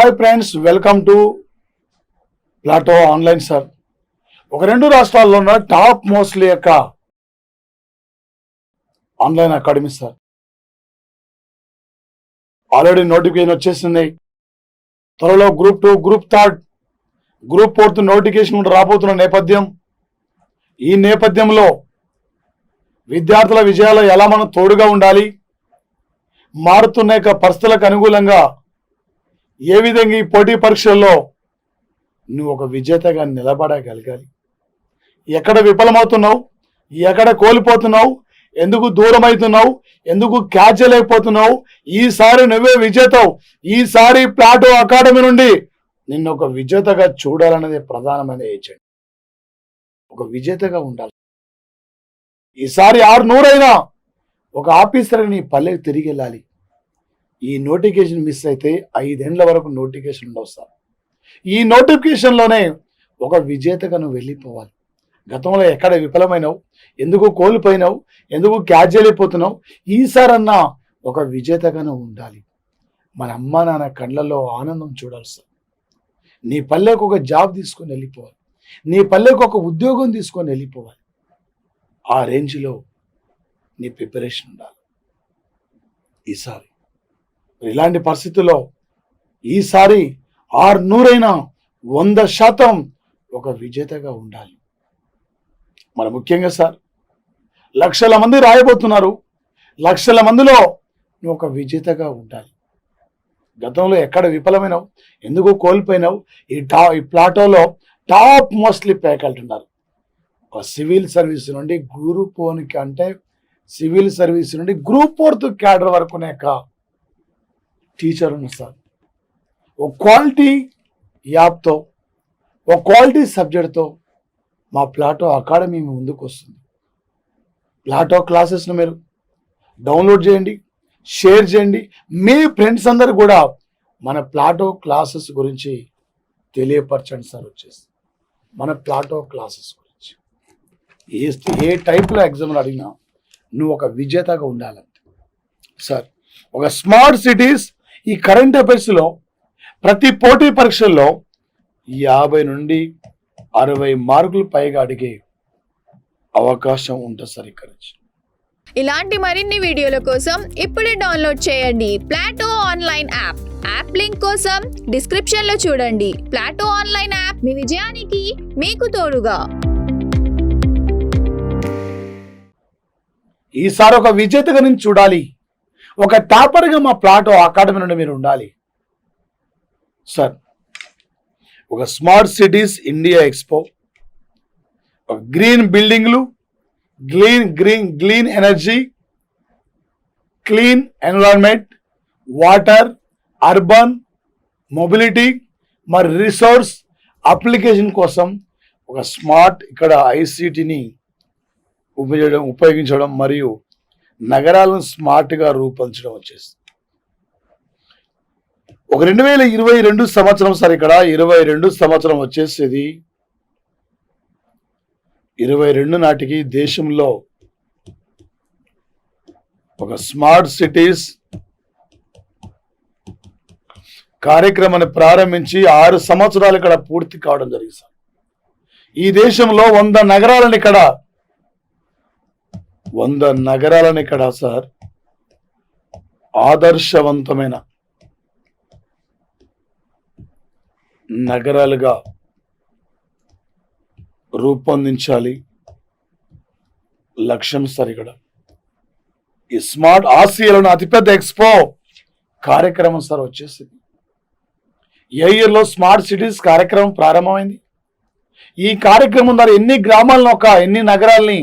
Hi friends, welcome to Plato online. Sir, ఒక రెండు రాష్ట్రాల్లో ఉన్న టాప్ మోస్ట్లీ యొక్క online academy sir. Already notification వచ్చేస్తున్నాయి. త్వరలో గ్రూప్ 2, గ్రూప్ 3, గ్రూప్ 4 నోటిఫికేషన్ రాబోతున్న నేపథ్యం. ఈ నేపథ్యంలో విద్యార్థుల విజయాలు ఎలా మనం తోడుగా ఉండాలి, మారుతున్న పరిస్థితులకు అనుకూలంగా ఏ విధంగా ఈ పోటీ పరీక్షల్లో నువ్వు ఒక విజేతగా నిలబడగలగాలి, ఎక్కడ విఫలమవుతున్నావు, ఎక్కడ కోల్పోతున్నావు, ఎందుకు దూరం అవుతున్నావు, ఎందుకు క్యాచ్ చేయలేకపోతున్నావు, ఈసారి నువ్వే విజేతవు. ఈసారి ప్లాటో అకాడమీ నుండి నిన్ను ఒక విజేతగా చూడాలనేది ప్రధానమైన ఏజెండా. ఒక విజేతగా ఉండాలి. ఈసారి 600 అయినా ఒక ఆఫీసర్ నీ పల్లెకి తిరిగి వెళ్ళాలి. ఈ నోటిఫికేషన్ మిస్ అయితే 5 ఏళ్ల వరకు నోటిఫికేషన్ ఉండవు సార్. ఈ నోటిఫికేషన్లోనే ఒక విజేతగా నువ్వు వెళ్ళిపోవాలి. గతంలో ఎక్కడ విఫలమైనవు, ఎందుకు కోల్పోయినావు, ఎందుకు క్యాచ్ చేయలేకపోతున్నావు, ఈసారన్నా ఒక విజేతగా నువ్వు ఉండాలి. మన అమ్మ నాన్న కళ్ళల్లో ఆనందం చూడాలి సార్. నీ పల్లెకు ఒక జాబ్ తీసుకొని వెళ్ళిపోవాలి, నీ పల్లెకు ఒక ఉద్యోగం తీసుకొని వెళ్ళిపోవాలి. ఆ రేంజ్లో నీ ప్రిపరేషన్ ఉండాలి. ఈసారి ఇలాంటి పరిస్థితుల్లో ఈసారి 600 అయినా 100% ఒక విజేతగా ఉండాలి. మన ముఖ్యంగా సార్, లక్షల మంది రాయబోతున్నారు. లక్షల మందిలో నువ్వు ఒక విజేతగా ఉండాలి. గతంలో ఎక్కడ విఫలమైనవు, ఎందుకు కోల్పోయినావు, ఈ ప్లాటోలో టాప్ మోస్ట్లీ ఫ్యాకల్టీ ఉన్నారు. ఒక సివిల్ సర్వీస్ నుండి గ్రూప్ 1 అంటే సివిల్ సర్వీస్ నుండి గ్రూప్ 4 క్యాడర్ వరకు టీచర్ ఉన్నారు సార్. ఒక క్వాలిటీ యాప్తో, ఒక క్వాలిటీ సబ్జెక్ట్తో మా ప్లాటో అకాడమీ ముందుకు వస్తుంది. ప్లాటో క్లాసెస్ను మీరు డౌన్లోడ్ చేయండి, షేర్ చేయండి. మీ ఫ్రెండ్స్ అందరు కూడా మన ప్లాటో క్లాసెస్ గురించి తెలియపరచండి సార్. వచ్చేసి మన ప్లాటో క్లాసెస్ గురించి ఏ టైప్లో ఎగ్జామ్లు అడిగినా నువ్వు ఒక విజేతగా ఉండాలంటే సార్. ఒక స్మార్ట్ సిటీస్ ఈ కరెంట్ అఫైర్స్లో ప్రతి పోటీ పరీక్షల్లో 50 నుండి 60 మార్కులు పైగా అడిగే అవకాశం ఉంటుంది సార్ ఇక్కడ. ఇలాంటి మరిన్ని వీడియోల కోసం ఇప్పుడే డౌన్లోడ్ చేయండి Plato online app. App link కోసం డిస్క్రిప్షన్ లో చూడండి. ప్లాటో ఆన్లైన్ యాప్ మీ విజయానికి మీకు తోడుగా. ఈసారి ఒక విజేతగా నేను చూడాలి, ఒక టాపర్గా మా ప్లాటో అకాడమీ నుండి మీరు ఉండాలి సార్. ఒక స్మార్ట్ సిటీస్ ఇండియా ఎక్స్పో, ఒక గ్రీన్ బిల్డింగ్లు, green energy, clean environment, water, urban mobility, మరి రిసోర్స్ అప్లికేషన్ కోసం ఒక స్మార్ట్ ఇక్కడ ఐసిటీని ఉపయోగించడం మరియు నగరాలను స్మార్ట్గా రూపొందించడం వచ్చేసి ఒక 2022 సంవత్సరం సార్. ఇక్కడ 22 సంవత్సరం వచ్చేసేది 22 నాటికి దేశంలో ఒక స్మార్ట్ సిటీస్ కార్యక్రమాన్ని ప్రారంభించి 6 సంవత్సరాలు ఇక్కడ పూర్తి కావడం జరిగింది సార్. ఈ దేశంలో 100 నగరాలను ఇక్కడ సార్ ఆదర్శవంతమైన నగరాలుగా రూపొందించాలి లక్ష్యం సార్. ఇక్కడ ఈ స్మార్ట్ ఆసియాలోని అతిపెద్ద ఎక్స్పో కార్యక్రమం సార్ వచ్చేసింది. ఏ ఇయర్లో స్మార్ట్ సిటీస్ కార్యక్రమం ప్రారంభమైంది. ఈ కార్యక్రమం ద్వారా ఎన్ని గ్రామాలను, ఎన్ని నగరాలని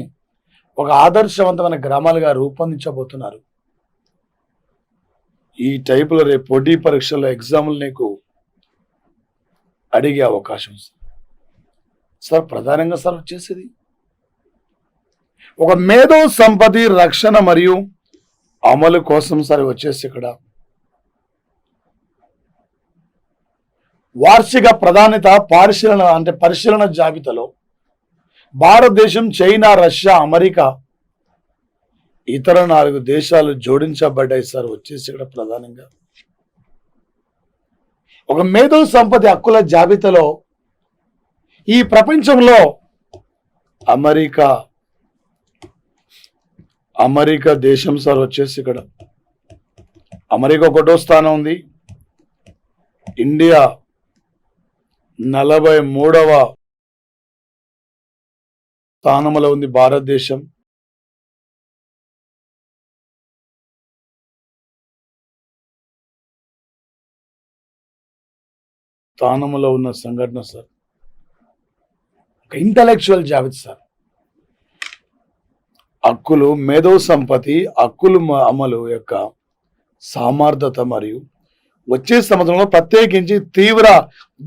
ఒక ఆదర్శవంతమైన గ్రామాలుగా రూపొందించబోతున్నారు. ఈ టైపులో రేపు పోటీ పరీక్షల్లో ఎగ్జామ్లు నీకు అడిగే అవకాశం సార్. ప్రధానంగా సార్ వచ్చేసేది ఒక మేధో సంపత్తి రక్షణ మరియు అమలు కోసం సార్ వచ్చేసి ఇక్కడ వార్షిక ప్రాధాన్యత పరిశీలన జాబితాలో భారతదేశం, చైనా, రష్యా, అమెరికా, ఇతర 4 దేశాలు జోడించబడ్డాయి సార్. వచ్చేసి ఇక్కడ ప్రధానంగా ఒక మేధో సంపత్తి హక్కుల జాబితాలో ఈ ప్రపంచంలో అమెరికా దేశం సార్ వచ్చేసి ఇక్కడ అమెరికా 1వ స్థానం ఉంది. ఇండియా 43వ స్థానంలో ఉంది. భారతదేశం స్థానంలో ఉన్న సంఘటన సార్ ఒక ఇంటలెక్చువల్ జాబితా సార్. హక్కులు, మేధో సంపత్తి, హక్కులు అమలు యొక్క సామర్థ్యత మరియు వచ్చే సంవత్సరంలో ప్రత్యేకించి తీవ్ర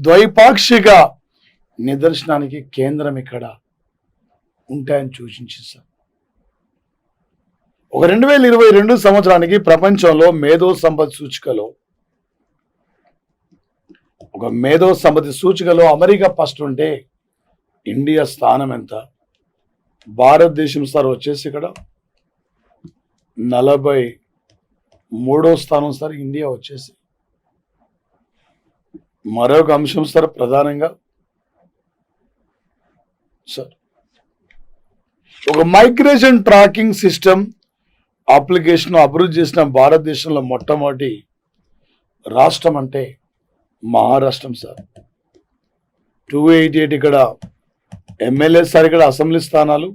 ద్వైపాక్షిక నిదర్శనానికి కేంద్రం ఇక్కడ ఉంటాయని సూచించింది సార్. ఒక 2022 సంవత్సరానికి ప్రపంచంలో మేధో సంపత్తి సూచికలో అమెరికా ఫస్ట్ ఉంటే ఇండియా స్థానం ఎంత? భారతదేశం సార్ వచ్చేసి ఇక్కడ 43వ స్థానం సార్. ఇండియా వచ్చేసి మరొక అంశం సార్ ప్రధానంగా సార్ ఒక మైగ్రేషన్ ట్రాకింగ్ సిస్టమ్ అప్లికేషన్ అభివృద్ధి చేసిన భారతదేశంలో మొట్టమొదటి రాష్ట్రం అంటే మహారాష్ట్రం సార్. 288 ఇక్కడ ఎమ్మెల్యే సార్. ఇక్కడ అసెంబ్లీ స్థానాలు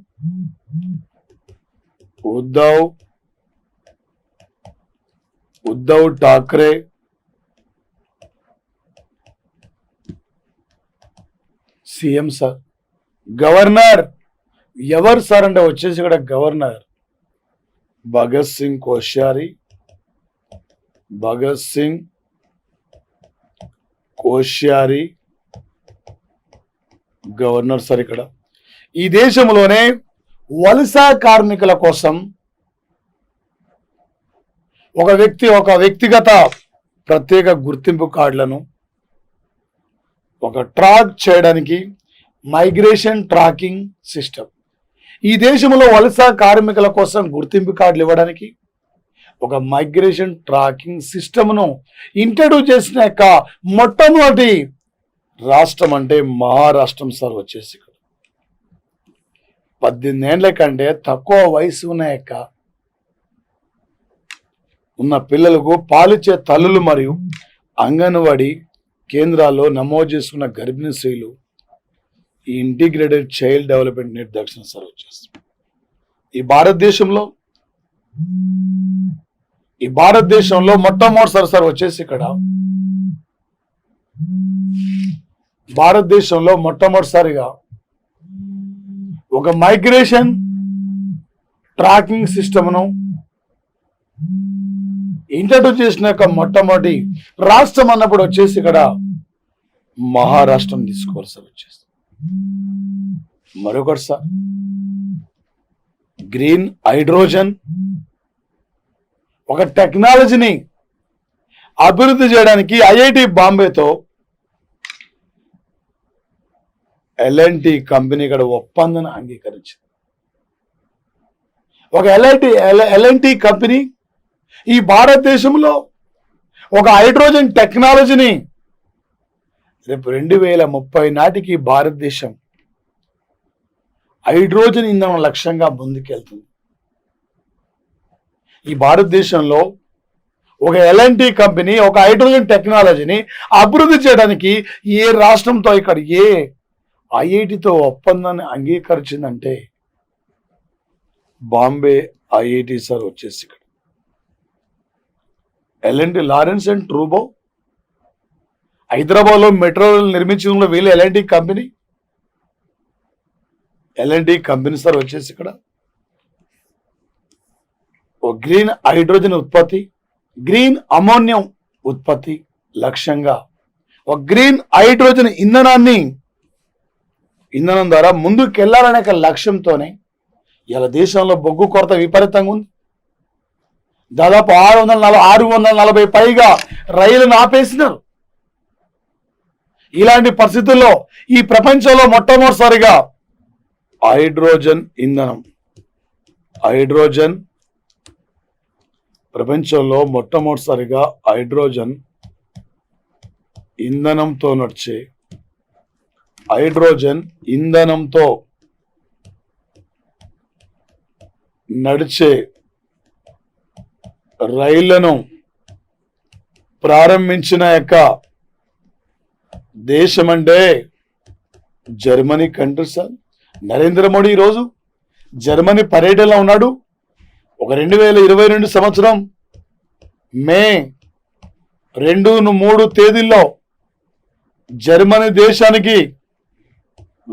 Uddhav Thackeray, CM sir. Governor ఎవరు సార్ అంటే వచ్చేసి ఇక్కడ governor Bhagat Singh Koshyari governor sir. ఇక్కడ ఈ దేశంలోనే వలస కార్మికుల కోసం ఒక వ్యక్తిగత ప్రత్యేక గుర్తింపు కార్డులను ట్రాక్ చేయడానికి మైగ్రేషన్ ట్రాకింగ్ సిస్టమ్. ఈ దేశంలో వలస కార్మికుల కోసం గుర్తింపు కార్డులు ఇవ్వడానికి ఒక మైగ్రేషన్ ట్రాకింగ్ సిస్టమ్ను ఇంట్రడ్యూస్ చేసిన యొక్క మొట్టమొదటి రాష్ట్రం అంటే మహారాష్ట్రం సార్. వచ్చేసి 18 ఏళ్ల కంటే తక్కువ వయసు ఉన్న పిల్లలకు పాలిచ్చే తల్లులు మరియు అంగన్వాడీ కేంద్రాల్లో నమోదు చేసుకున్న గర్భిణీ స్త్రీలు ఈ ఇంటిగ్రేటెడ్ చైల్డ్ డెవలప్మెంట్ నెట్ దక్షిణ సార్ వచ్చేసి ఈ భారతదేశంలో మొట్టమొదటిసారి సార్ వచ్చేసి ఇక్కడ భారతదేశంలో మొట్టమొదటిసారిగా ఒక మైగ్రేషన్ ట్రాకింగ్ సిస్టమ్ను ఇంట్రడ్యూస్ చేసిన యొక్క మొట్టమొదటి రాష్ట్రం అన్నప్పుడు వచ్చేసి ఇక్కడ మహారాష్ట్రం తీసుకోవాలి సార్. వచ్చేసి మరొకటి సార్ గ్రీన్ హైడ్రోజన్ ఒక టెక్నాలజీని అభివృద్ధి చేయడానికి ఐఐటి బాంబేతో L&T కంపెనీ ఇక్కడ ఒప్పందాన్ని అంగీకరించింది. ఒక L&T కంపెనీ ఈ భారతదేశంలో ఒక హైడ్రోజన్ టెక్నాలజీని రేపు 2030 నాటికి భారతదేశం హైడ్రోజన్ ఇంధనం లక్ష్యంగా ముందుకెళ్తుంది. ఈ భారతదేశంలో ఒక L&T కంపెనీ ఒక హైడ్రోజన్ టెక్నాలజీని అభివృద్ధి చేయడానికి ఏ రాష్ట్రంతో ఇక్కడ ఏ ఐఐటితో ఒప్పందాన్ని అంగీకరించిందంటే బాంబే ఐఐటి సార్. వచ్చేసి ఇక్కడ L&T లారెన్స్ అండ్ ట్రూబో హైదరాబాద్లో మెట్రో నిర్మించడంలో వీళ్ళు L&T కంపెనీ సార్. వచ్చేసి ఇక్కడ గ్రీన్ హైడ్రోజన్ ఉత్పత్తి, గ్రీన్ అమోనియం ఉత్పత్తి లక్ష్యంగా ఒక గ్రీన్ హైడ్రోజన్ ఇంధనం ద్వారా ముందుకు వెళ్ళాలనే లక్ష్యంతోనే ఇలా దేశంలో బొగ్గు కొరత విపరీతంగా ఉంది. దాదాపు 640 పైగా రైలును ఆపేసినారు. ఇలాంటి పరిస్థితుల్లో ఈ ప్రపంచంలో మొట్టమొదటిసారిగా ప్రపంచంలో మొట్టమొదటిసారిగా హైడ్రోజన్ ఇంధనంతో నడిచే, హైడ్రోజన్ ఇంధనంతో నడిచే రైళ్లను ప్రారంభించిన యొక్క దేశం అంటే Germany country sir. Narendra Modi ఈరోజు జర్మనీ పర్యటనలో ఉన్నాడు. ఒక 2022 సంవత్సరం మే 2-3 తేదీల్లో జర్మనీ దేశానికి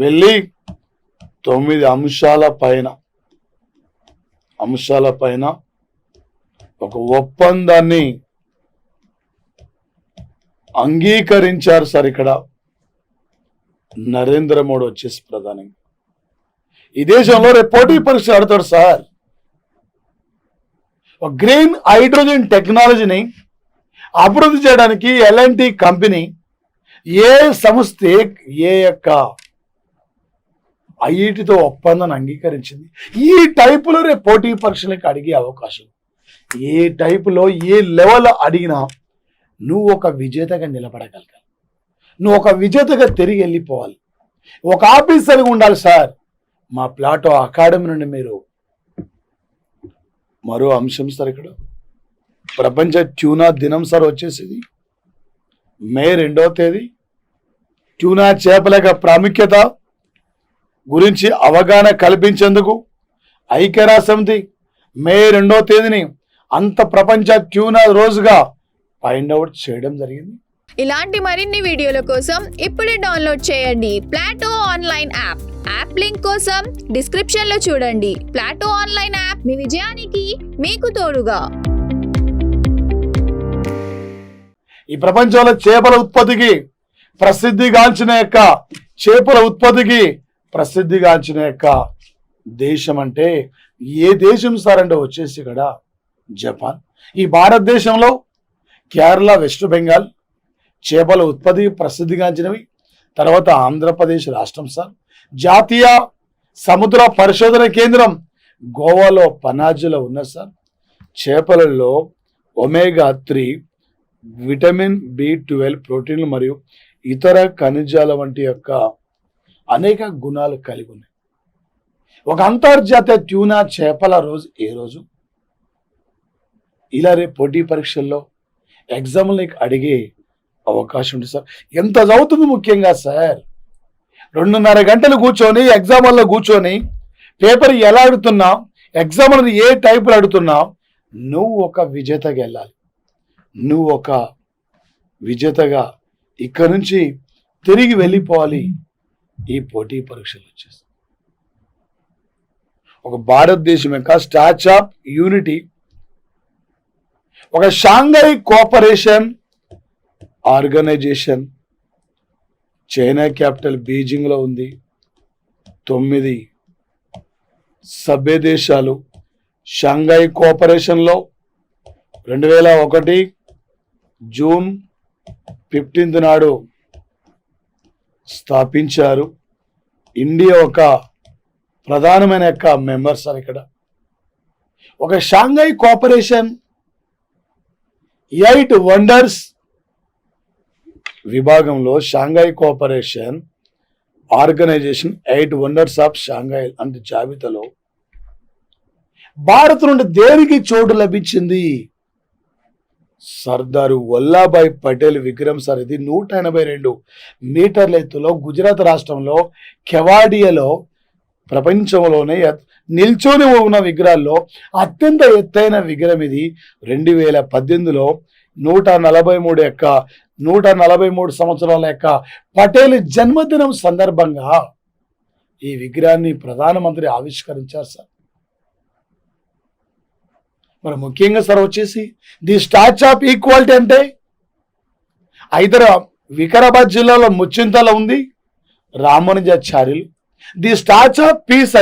వెళ్ళి 9 అంశాల పైన ఒక ఒప్పందాన్ని అంగీకరించారు సార్. ఇక్కడ నరేంద్ర మోడీ వచ్చేసి ప్రధాని ఈ దేశంలో రేపు పోటీ పరీక్షలు ఆడతాడు సార్. ఒక గ్రీన్ హైడ్రోజన్ టెక్నాలజీని అభివృద్ధి చేయడానికి ఎల్ఎన్టీ కంపెనీ ఏ సంస్థ ఏ యొక్క ఐఐటితో ఒప్పందాన్ని అంగీకరించింది. ఈ టైపులో రేపు పోటీ పరీక్షలకు అడిగే అవకాశం, ఏ టైపులో ఏ లెవెల్ అడిగినా నువ్వు ఒక విజేతగా నిలబడగలగాలి, నువ్వు ఒక విజేతగా తిరిగి వెళ్ళిపోవాలి. ఒక ఆఫీసర్గా ఉండాలి సార్. మా ప్లాటో అకాడమీ నుండి మీరు మరో అంశం సార్, ఇక్కడ ప్రపంచ ట్యూనా దినం సార్ వచ్చేసింది మే 2వ తేదీ. ట్యూనా చేపల యొక్క ప్రాముఖ్యత గురించి అవగాహన కల్పించేందుకు ఐక్యరాజ్యసమితి మే 2వ తేదీని అంత ప్రపంచ ట్యూనా రోజుగా ఫైండ్ అవుట్ చేయడం జరిగింది. ఇలాంటి మరిన్ని వీడియోల కోసం ఇప్పుడే డౌన్లోడ్ చేయండి Plato online app. App link కోసం డిస్క్రిప్షన్ లో చూడండి. ప్లాటో ఆన్లైన్ యాప్ మీ విజయానికి మీకు తోడుగా. ఈ ప్రపంచంలో చేపల ఉత్పత్తికి ప్రసిద్ధిగాంచిన యొక్క దేశం అంటే ఏ దేశం సార్ అంటే వచ్చేసి ఇక్కడ జపాన్. ఈ భారతదేశంలో కేరళ, వెస్ట్ బెంగాల్ చేపల ఉత్పత్తి ప్రసిద్ధిగాంచినవి. తర్వాత ఆంధ్రప్రదేశ్ రాష్ట్రం సార్. జాతీయ సముద్ర పరిశోధన కేంద్రం గోవాలో పనాజీలో ఉన్న సార్. చేపలలో ఒమేగా-3, విటమిన్ B12, ప్రోటీన్లు మరియు ఇతర ఖనిజాల వంటి యొక్క అనేక గుణాలు కలిగి ఉన్నాయి. ఒక అంతర్జాతీయ ట్యూనా చేపల రోజు ఏ రోజు? ఇలా రేపు పోటీ పరీక్షల్లో ఎగ్జామ్లకి అడిగే అవకాశం ఉంది సార్. ఎంత చదువుతుంది ముఖ్యంగా సార్, 2.5 గంటలు కూర్చొని ఎగ్జామ్ హాల్లో కూర్చొని పేపర్ ఎలా అడుగుతున్నా, ఎగ్జామ్ ఏ టైపులు అడుగుతున్నా, నువ్వు ఒక విజేతగా వెళ్ళాలి. నువ్వు ఒక విజేతగా ఇక్కడ నుంచి తిరిగి వెళ్ళిపోవాలి. ఈ పోటీ పరీక్షలు వచ్చేసి ఒక భారతదేశం యొక్క స్టాచ్యూ ఆఫ్ యూనిటీ, ఒక Shanghai cooperation organisation China capital Beijing లో ఉంది. 9 సభ్య దేశాలు షాంఘై కోఆపరేషన్ లో 2001 జూన్ 15 నాడు స్థాపించారు. ఇండియా ఒక ప్రధానమైన యొక్క మెంబర్స్ అని ఇక్కడ ఒక షాంఘై కోఆపరేషన్ 8 వండర్స్ విభాగంలో Shanghai cooperation organisation 8 wonders of Shanghai అంటే జాబితాలో భారత్ నుండి దేనికి చోటు లభించింది? సర్దారు వల్లభాయ్ పటేల్ విగ్రహం సార్. ఇది 182 మీటర్ల ఎత్తులో గుజరాత్ రాష్ట్రంలో కెవాడియాలో ప్రపంచంలోనే నిల్చొని ఉన్న విగ్రహాల్లో అత్యంత ఎత్తైన విగ్రహం ఇది. 2018లో 143 సంవత్సరాల యొక్క పటేల్ జన్మదినం సందర్భంగా ఈ విగ్రహాన్ని ప్రధానమంత్రి ఆవిష్కరించారు సార్. మరి ముఖ్యంగా సార్ వచ్చేసి ది స్టాచ్యూ ఆఫ్ ఈక్వాలిటీ అంటే వికారాబాద్ జిల్లాలో ముచ్చింతలో ఉంది, Ramanujacharyulu. The statue of peace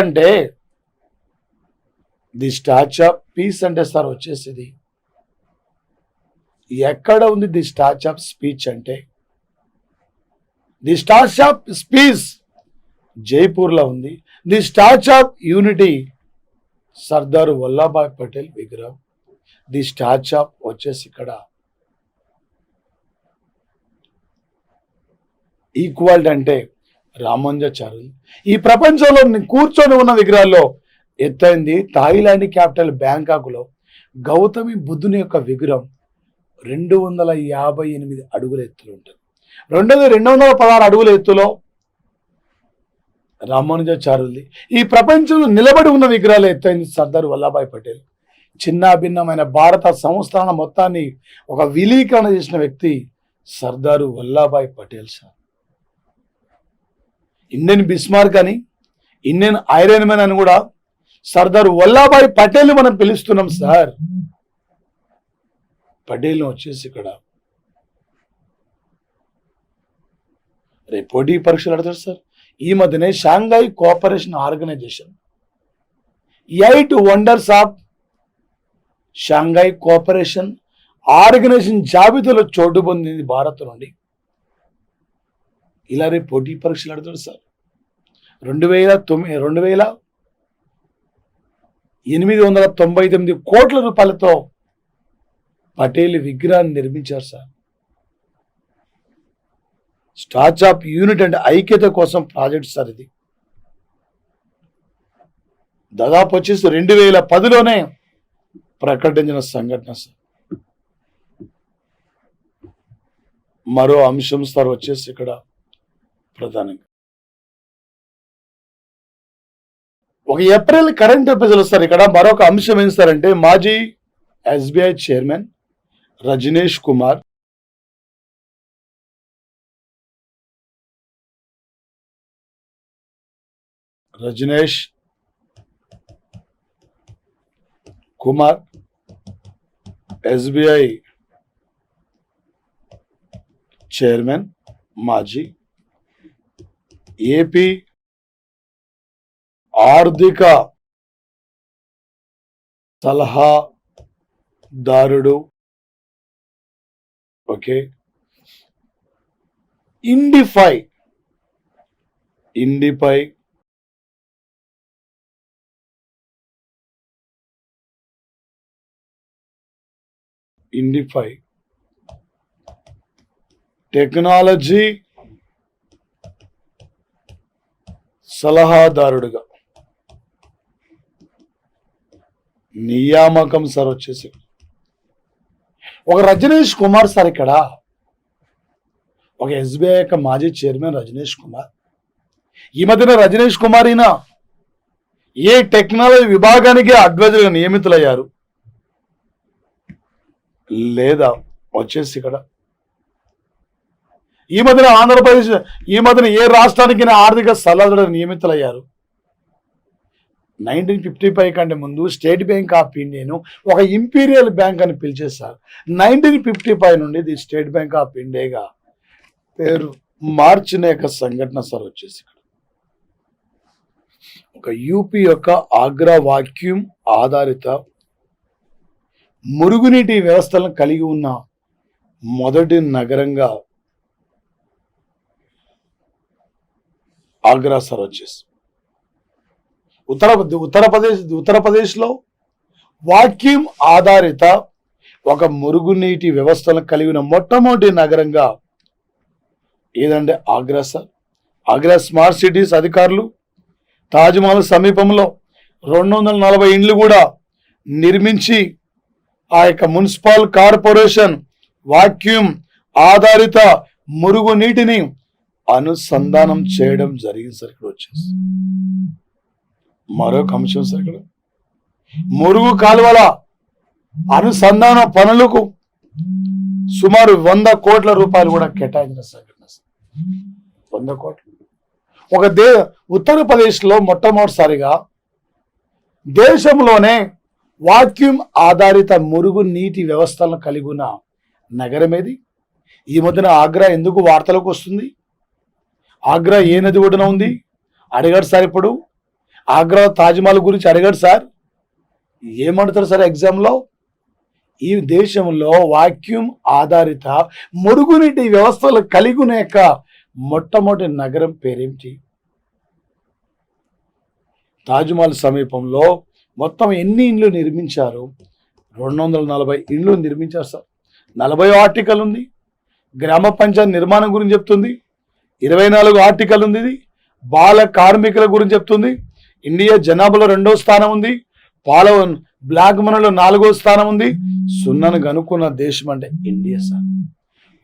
అంటే సార్ వచ్చేసి ఎక్కడ ఉంది? ది స్టాచ్యూ ఆఫ్ స్పీచ్ అంటే ది స్టాచ్యూ ఆఫ్ స్పీచ్ జైపూర్లో ఉంది. The statue of unity Sardar Vallabhbhai Patel విగ్రహం. ది స్టాచ్యూ ఆఫ్ వచ్చేసి ఇక్కడ ఈక్వాలిటీ అంటే రామానుజాచార్యులు. ఈ ప్రపంచంలో కూర్చొని ఉన్న విగ్రహాల్లో ఎత్తైంది థాయిలాండ్ క్యాపిటల్ బ్యాంకాక్లో గౌతమి బుద్ధుని యొక్క విగ్రహం 258 అడుగుల ఎత్తులో ఉంటుంది. 216 అడుగుల ఎత్తులో రామానుజాచార్యులది. ఈ ప్రపంచంలో నిలబడి ఉన్న విగ్రహాలు ఎత్తైంది సర్దార్ వల్లభాయ్ పటేల్. చిన్న భిన్నమైన భారత సంస్థాన మొత్తాన్ని ఒక విలీకరణ చేసిన వ్యక్తి Sardar Vallabhbhai Patel sir. Indian Bismarck అని, ఇండియన్ ఐరన్ మ్యాన్ అని కూడా సర్దార్ వల్లభాయ్ పటేల్ మనం పిలుస్తున్నాం సార్. పటేల్ వచ్చేసి ఇక్కడ రేపు పోటీ పరీక్షలు అడతారు సార్. ఈ మధ్యనే Shanghai cooperation organisation 8 wonders of Shanghai cooperation organisation జాబితాలో చోటు పొందింది భారత్ నుండి. ఇలా రేపు పోటీ పరీక్షలు అడతాడు సార్. 2899 కోట్ల రూపాయలతో పటేల్ విగ్రహాన్ని నిర్మించారు sir. Statue of unit and ఐక్యత కోసం ప్రాజెక్ట్ సార్ ఇది. దాదాపు వచ్చేసి 2010లోనే ప్రకటించిన సంఘటన సార్. మరో అంశం సార్ వచ్చేసి ఇక్కడ ప్రధానంగా ఒక ఏప్రిల్ కరెంట్ అఫైర్స్ సార్. ఇక్కడ మరొక అంశం ఏం సార్ అంటే మాజీ SBI chairman Rajnish Kumar SBI chairman మాజీ ఏపీ ఆర్థిక సలహాదారుడు, ఓకే, ఇండిఫై టెక్నాలజీ సలహాదారుడుగా నియామకం సార్ వచ్చేసి ఒక రజనీష్ కుమార్ సార్. ఇక్కడ ఒక ఎస్బీఐ యొక్క మాజీ చైర్మన్ రజనీష్ కుమార్. ఈ మధ్యన రజనీష్ కుమార్ ఈయన ఏ టెక్నాలజీ విభాగానికి అడ్వైజర్గా నియమితులయ్యారు లేదా వచ్చేసి ఇక్కడ ఈ మధ్యన ఏ రాష్ట్రానికి ఆర్థిక సలహాదారుగా నియమితులయ్యారు. 1955 కంటే ముందు స్టేట్ బ్యాంక్ ఆఫ్ ఇండియాను ఒక ఇంపీరియల్ బ్యాంక్ అని పిలిచేశారు. 1955 నుండి ది స్టేట్ బ్యాంక్ ఆఫ్ ఇండియాగా పేరు మార్చిన యొక్క సంఘటన సార్ వచ్చేసి ఒక యూపీ యొక్క ఆగ్రా వాక్యూమ్ ఆధారిత మురుగునీటి వ్యవస్థలను కలిగి ఉన్న మొదటి నగరంగా ఆగ్రా సార్ వచ్చేసి. ఉత్తరప్రదేశ్లో వాక్యూమ్ ఆధారిత ఒక మురుగునీటి వ్యవస్థలను కలిగిన మొట్టమొదటి నగరంగా ఏదంటే Agra sir. Agra smart cities అధికారులు తాజ్మహల్ సమీపంలో 240 ఇండ్లు కూడా నిర్మించి ఆ యొక్క మున్సిపల్ కార్పొరేషన్ వాక్యూమ్ ఆధారిత మురుగునీటిని అనుసంధానం చేయడం జరిగింది సార్. ఇక్కడ వచ్చేసి మరొక అంశం సార్. ఇక్కడ మురుగు కాలువల అనుసంధాన పనులకు సుమారు 100 కోట్ల రూపాయలు కూడా కేటాయించిన సంఘటన. 100 కోట్లు. ఒక ఉత్తరప్రదేశ్లో మొట్టమొదటిసారిగా దేశంలోనే వాక్యూమ్ ఆధారిత మురుగు నీటి వ్యవస్థలను కలిగి ఉన్న నగరం ఏది? ఈ మధ్యన ఆగ్రా ఎందుకు వార్తలకు వస్తుంది? ఆగ్రా ఏ నది ఒడ్డున ఉంది అడిగాడు సార్. ఇప్పుడు ఆగ్రా తాజ్మహల్ గురించి అడిగాడు సార్. ఏమంటారు సార్ ఎగ్జామ్లో? ఈ దేశంలో వాక్యూమ్ ఆధారిత మురుగునీటి వ్యవస్థలు కలిగి ఉన్న యొక్క మొట్టమొదటి నగరం పేరేంటి? తాజ్మహల్ సమీపంలో మొత్తం ఎన్ని ఇండ్లు నిర్మించారు? 240 ఇండ్లు నిర్మించారు సార్. 40 ఆర్టికల్ ఉంది. గ్రామ పంచాయతీ నిర్మాణం గురించి చెప్తుంది. 24 ఆర్టికల్ ఉంది. ఇది బాల కార్మికుల గురించి చెప్తుంది. ఇండియా జనాభాలో 2వ స్థానం ఉంది. బ్లాక్ మనీలో 4వ స్థానం ఉంది. సున్నను కనుక్కున్న దేశం అంటే ఇండియా సార్.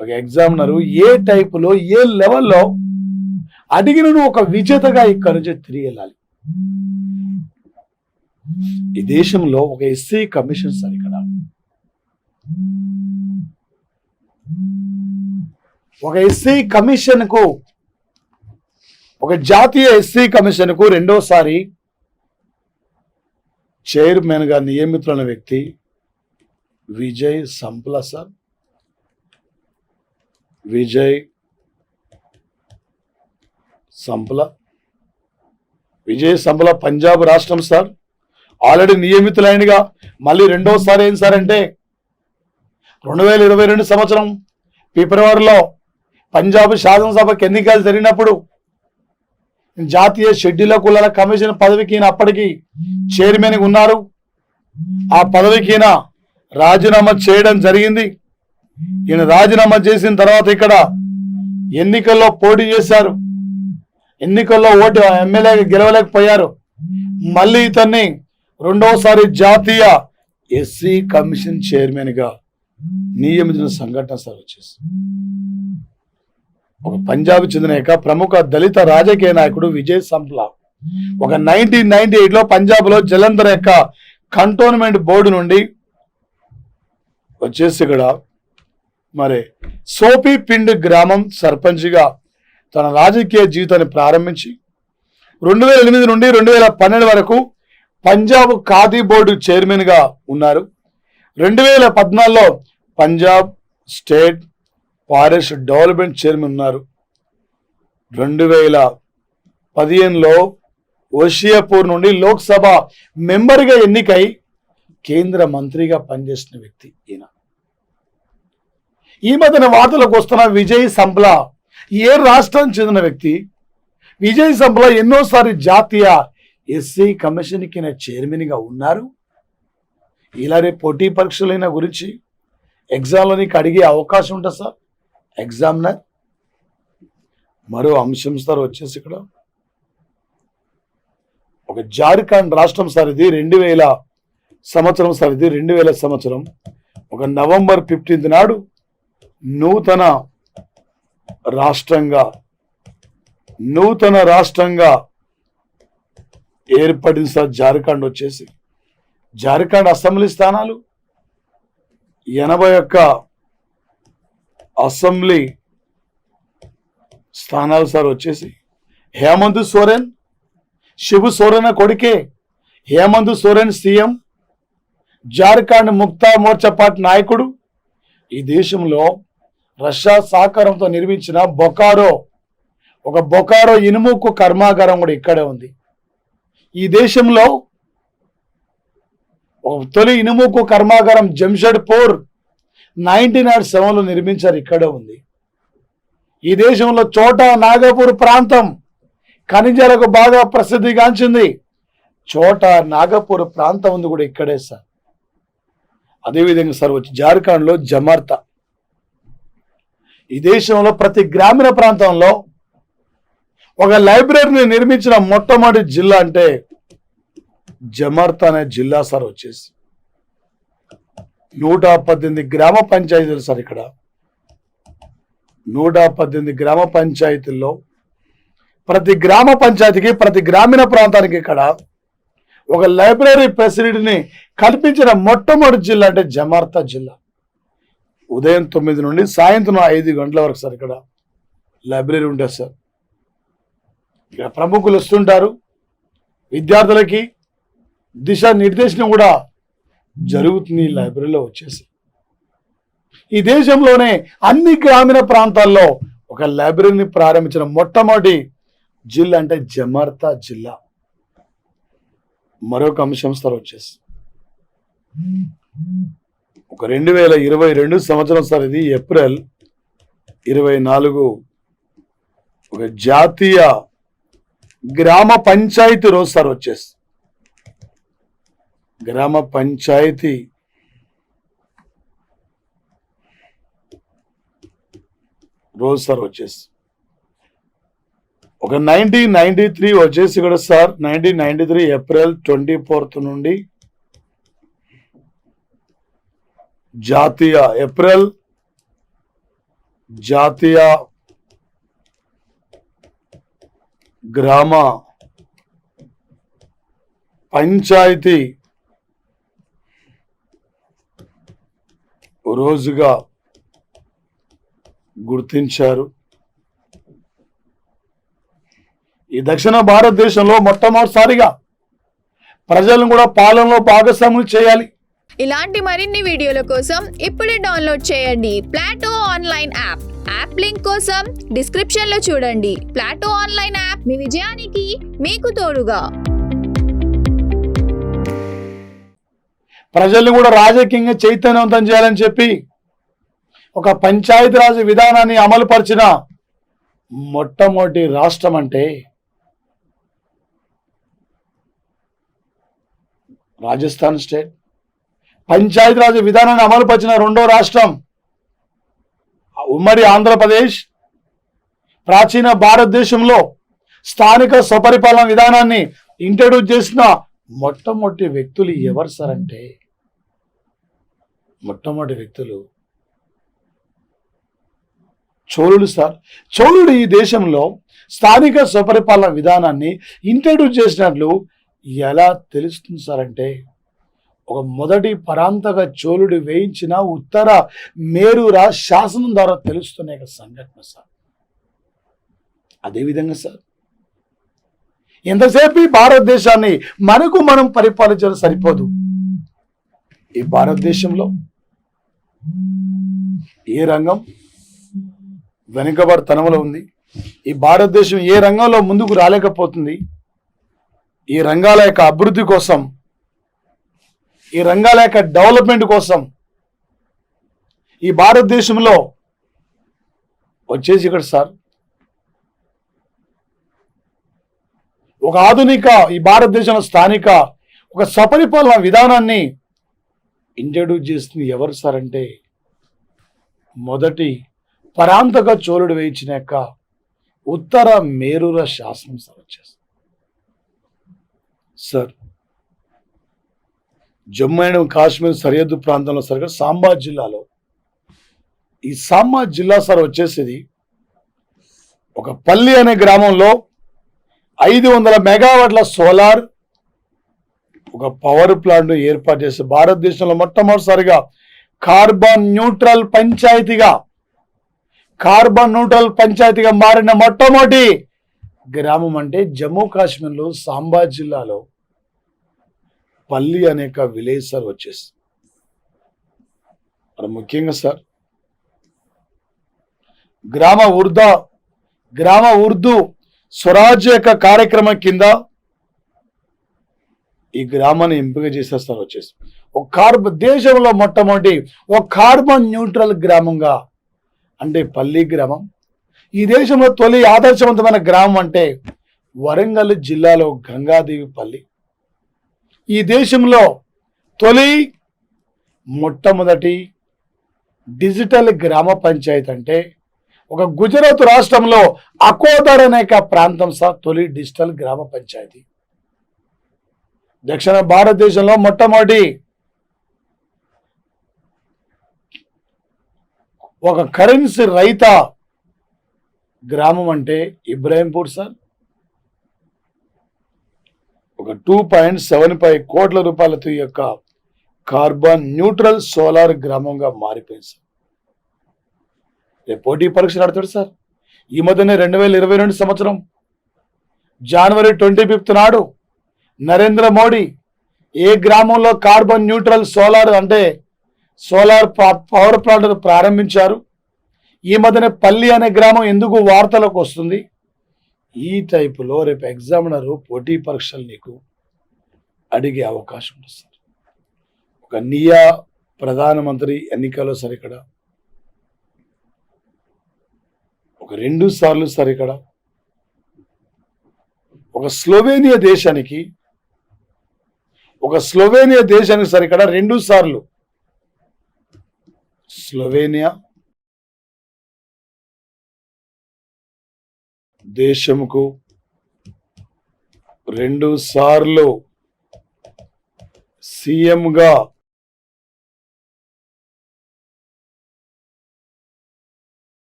ఒక ఎగ్జామినరు ఏ టైపులో ఏ లెవెల్లో అడిగిన నువ్వు ఒక విజేతగా ఇక్కడి నుంచి తిరిగి వెళ్ళాలి. ఈ దేశంలో ఒక ఎస్సీ కమిషన్ సార్. ఇక్కడ ఒక ఎస్సీ కమిషన్ కు, ఒక జాతీయ ఎస్సీ కమిషన్ కు రెండోసారి చైర్మన్ గా నియమితులైన వ్యక్తి విజయ్ సంప్లా సార్. విజయ్ సంప్లా పంజాబ్ రాష్ట్రం సార్. ఆల్రెడీ నియమితులైనగా మళ్ళీ రెండోసారి ఏం సార్ అంటే 2022 సంవత్సరం ఫిబ్రవరిలో పంజాబ్ శాసనసభకు ఎన్నికలు జరిగినప్పుడు జాతీయ షెడ్యూల్ కులాల కమిషన్ పదవికి ఈయన అప్పటికి చైర్మన్ ఉన్నారు. ఆ పదవికి ఈయన రాజీనామా చేయడం జరిగింది. ఈయన రాజీనామా చేసిన తర్వాత ఇక్కడ ఎన్నికల్లో పోటీ చేశారు. ఎన్నికల్లో ఎమ్మెల్యేగా గెలవలేకపోయారు. మళ్ళీ ఇతన్ని రెండోసారి జాతీయ ఎస్సీ కమిషన్ చైర్మన్ గా నియమించిన సంఘటన సార్ వచ్చేసి. ఒక పంజాబ్ చెందిన ప్రముఖ దళిత రాజకీయ నాయకుడు విజయ్ సంప్లా ఒక 1998లో పంజాబ్ లో జలంధర్ కంటోన్మెంట్ బోర్డు నుండి వచ్చేసి ఇక్కడ మరి సోపిపిండ్ గ్రామం సర్పంచ్గా తన రాజకీయ జీవితాన్ని ప్రారంభించి 2008 నుండి 2012 వరకు పంజాబ్ ఖాదీ బోర్డు చైర్మన్ గా ఉన్నారు. 2014లో Punjab state forest development chairman ఉన్నారు. 2015లో ఓషియాపూర్ నుండి లోక్సభ మెంబర్గా ఎన్నికై కేంద్ర మంత్రిగా పనిచేసిన వ్యక్తి ఈయన. ఈ మధ్యన వార్తలకు వస్తున్న విజయ్ సంప్లా ఏ రాష్ట్రం చెందిన వ్యక్తి? విజయ్ సంప్లా ఎన్నోసారి జాతీయ ఎస్సీ కమిషన్కి చైర్మన్గా ఉన్నారు. ఇలా రేపు పోటీ పరీక్షలైన గురించి ఎగ్జామ్లో నీకు అడిగే అవకాశం ఉంటుంది సార్. ఎగ్జామినర్ మరో అంశం సార్ వచ్చేసి ఇక్కడ ఒక జార్ఖండ్ రాష్ట్రం సార్. ఇది 2000 సంవత్సరం సార్. ఇది 2000 సంవత్సరం ఒక నవంబర్ 15 నాడు నూతన రాష్ట్రంగా ఏర్పడింది సార్ జార్ఖండ్ వచ్చేసి. జార్ఖండ్ అసెంబ్లీ స్థానాలు 81 అసెంబ్లీ స్థానాలు సార్ వచ్చేసి. హేమంత్ సోరెన్, శిబు సోరెన్ కొడుకే హేమంత్ సోరెన్ సీఎం, జార్ఖండ్ ముక్తా మోర్చా పార్టీ నాయకుడు. ఈ దేశంలో రష్యా సహకారంతో నిర్మించిన బొకారో ఇనుముకు కర్మాగారం కూడా ఇక్కడే ఉంది. ఈ దేశంలో తొలి ఇనుముకు కర్మాగారం జంషెడ్పూర్ 1907లో నిర్మించారు, ఇక్కడే ఉంది. ఈ దేశంలో చోటా నాగపూర్ ప్రాంతం ఖనిజాలకు బాగా ప్రసిద్ధిగాంచింది. చోటా నాగపూర్ ప్రాంతం ఉంది కూడా ఇక్కడే సార్. అదేవిధంగా సార్ వచ్చి జార్ఖండ్లో జమర్తా. ఈ దేశంలో ప్రతి గ్రామీణ ప్రాంతంలో ఒక లైబ్రరీని నిర్మించిన మొట్టమొదటి జిల్లా అంటే జమర్తా అనే జిల్లా సార్ వచ్చేసి. 118 గ్రామ పంచాయతీలు సార్. ఇక్కడ 118 గ్రామ పంచాయతీల్లో ప్రతి గ్రామ పంచాయతీకి, ప్రతి గ్రామీణ ప్రాంతానికి ఇక్కడ ఒక లైబ్రరీ ఫెసిలిటీని కల్పించిన మొట్టమొదటి జిల్లా అంటే జమర్తా జిల్లా. ఉదయం 9 నుండి సాయంత్రం 5 గంటల వరకు సార్ ఇక్కడ లైబ్రరీ ఉంటుంది సార్. ఇక్కడ ప్రముఖులు వస్తుంటారు. విద్యార్థులకి దిశానిర్దేశనం కూడా జరుగుతుంది ఈ లైబ్రరీలో వచ్చేసి. ఈ దేశంలోనే అన్ని గ్రామీణ ప్రాంతాల్లో ఒక లైబ్రరీని ప్రారంభించిన మొట్టమొదటి జిల్లా అంటే జమర్తా జిల్లా. మరొక అంశం సార్ వచ్చేసి ఒక 2022 సంవత్సరం సార్. ఇది ఏప్రిల్ 24 ఒక జాతీయ గ్రామ పంచాయతీ రోజు సార్ వచ్చేసి. గ్రామ పంచాయతీ రోజు సార్ వచ్చేసి. ఒక 1993 వచ్చేసి కూడా సార్ 1993 ఏప్రిల్ 24 నుండి ఏప్రిల్ జాతీయ గ్రామ పంచాయతీ రోజుగా గుర్తించారు. ఈ దక్షిణ భారతదేశంలో మొట్టమొదటిసారిగా ప్రజలను కూడా పాలనలో భాగస్వాములు చేయాలి. ఇలాంటి మరిన్ని వీడియోల కోసం ఇప్పుడే డౌన్లోడ్ చేయండి Plato online app. App link కోసం డిస్క్రిప్షన్ లో చూడండి. ప్లాటో ఆన్లైన్ యాప్ మీ విజయానికి మీకు తోడుగా. ప్రజల్ని కూడా రాజకీయంగా చైతన్యవంతం చేయాలని చెప్పి ఒక పంచాయతీరాజ్ విధానాన్ని అమలుపరిచిన మొట్టమొదటి రాష్ట్రం అంటే రాజస్థాన్ స్టేట్. పంచాయతీరాజ్ విధానాన్ని అమలుపరిచిన రెండో రాష్ట్రం ఉమ్మడి ఆంధ్రప్రదేశ్. ప్రాచీన భారతదేశంలో స్థానిక స్వపరిపాలన విధానాన్ని ఇంట్రడ్యూస్ చేసిన మొట్టమొదటి వ్యక్తులు ఎవరు సార్ అంటే మొట్టమొదటి వ్యక్తులు చోళుడు సార్. చోళుడు ఈ దేశంలో స్థానిక స్వపరిపాలన విధానాన్ని ఇంట్రడ్యూస్ చేసినట్లు ఎలా తెలుస్తుంది సార్ అంటే ఒక మొదటి పరాంతక చోళుడు వేయించిన ఉత్తర మేరూరా శాసనం ద్వారా తెలుస్తున్న సంఘటన సార్. అదేవిధంగా సార్ ఎంతసేపు ఈ భారతదేశాన్ని మనకు మనం పరిపాలించడం సరిపోదు. ఈ భారతదేశంలో ఏ రంగం వెనుకబడితనంలో ఉంది, ఈ భారతదేశం ఏ రంగంలో ముందుకు రాలేకపోతుంది, ఈ రంగాల యొక్క అభివృద్ధి కోసం, ఈ రంగాల యొక్క డెవలప్మెంట్ కోసం ఈ భారతదేశంలో వచ్చేసి ఇక్కడ సార్ ఒక ఆధునిక ఈ భారతదేశంలో స్థానిక ఒక స్వపరిపాలన విధానాన్ని ఇంట్రడ్యూస్ చేస్తుంది ఎవరు సార్ అంటే మొదటి పరాంతక చోళుడు వేయించిన యొక్క ఉత్తర మేరూర శాసనం సార్ వచ్చేస్తుంది సార్. జమ్మూ అండ్ కాశ్మీర్ సరిహద్దు ప్రాంతంలో సరిగ్గా సాంబా జిల్లాలో ఈ సాంబా జిల్లా సార్ వచ్చేసేది ఒక పల్లి అనే గ్రామంలో 500 మెగావాట్ల సోలార్ ఒక పవర్ ప్లాంట్ ఏర్పాటు చేసి భారతదేశంలో మొట్టమొదటిసారిగా కార్బన్ న్యూట్రల్ పంచాయతీగా మారిన మొట్టమొదటి గ్రామం అంటే జమ్మూ కాశ్మీర్లో సాంబా జిల్లాలో పల్లి అనేక విలేజ్ సార్ వచ్చేసి మరి ముఖ్యంగా సార్ గ్రామ ఉర్దూ స్వరాజ్య యొక్క కార్యక్రమం కింద ఈ గ్రామాన్ని ఎంపిక చేసేస్తారు వచ్చేసి దేశంలో మొట్టమొదటి ఒక కార్బన్ న్యూట్రల్ గ్రామంగా అంటే పల్లి గ్రామం. ఈ దేశంలో తొలి ఆదర్శవంతమైన గ్రామం అంటే వరంగల్ జిల్లాలో గంగాదేవి పల్లి. ఈ దేశంలో మొట్టమొదటి డిజిటల్ గ్రామ పంచాయతీ అంటే ఒక గుజరాత్ రాష్ట్రంలో అకోదర్ అనే ప్రాంతం సార్ తొలి డిజిటల్ గ్రామ పంచాయతీ. దక్షిణ భారతదేశంలో మొట్టమొదటి ఒక కరెన్సీ రహిత గ్రామం అంటే ఇబ్రాహీంపూర్ సార్. ఒక 2.75 కోట్ల రూపాయలతో ఈ యొక్క కార్బన్ న్యూట్రల్ సోలార్ గ్రామంగా మారిపోయింది సార్. రేపు పోటీ పరీక్ష నడుతాడు సార్. ఈ మధ్యనే 2022 సంవత్సరం జనవరి 25 నాడు నరేంద్ర మోడీ ఏ గ్రామంలో కార్బన్ న్యూట్రల్ సోలార్ అంటే సోలార్ పవర్ ప్లాంట్ ప్రారంభించారు. ఈ మధ్యనే పల్లి అనే గ్రామం ఎందుకు వార్తలకు వస్తుంది? ఈ టైపులో రేపు ఎగ్జామినర్ పోటీ పరీక్షలు నీకు అడిగే అవకాశం ఉంది సార్. ఒక నియా ప్రధానమంత్రి ఎన్నికల్లో సార్ ఇక్కడ ఒక 2 సార్లు సార్ ఇక్కడ ఒక స్లోవేనియా దేశానికి సార్ ఇక్కడ 2 సార్లు స్లోవేనియా దేశంకు 2 సార్లు సీఎంగా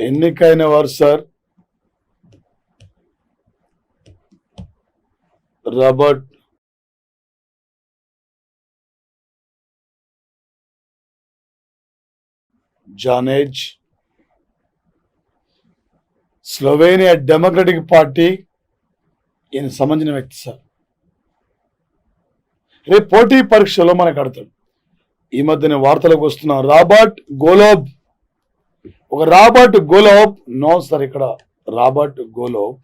ఎన్నికైన వారు sir Robert Janez, Slovenia democratic party ఈయన సంబంధించిన వ్యక్తి సార్. రేపు పోటీ పరీక్షలో మనకు అడతాడు. ఈ మధ్యన వార్తలకు వస్తున్నాం. రాబర్ట్ గోలోబ్, ఒక రాబర్ట్ గోలోబ్, నో సార్, ఇక్కడ రాబర్ట్ గోలోబ్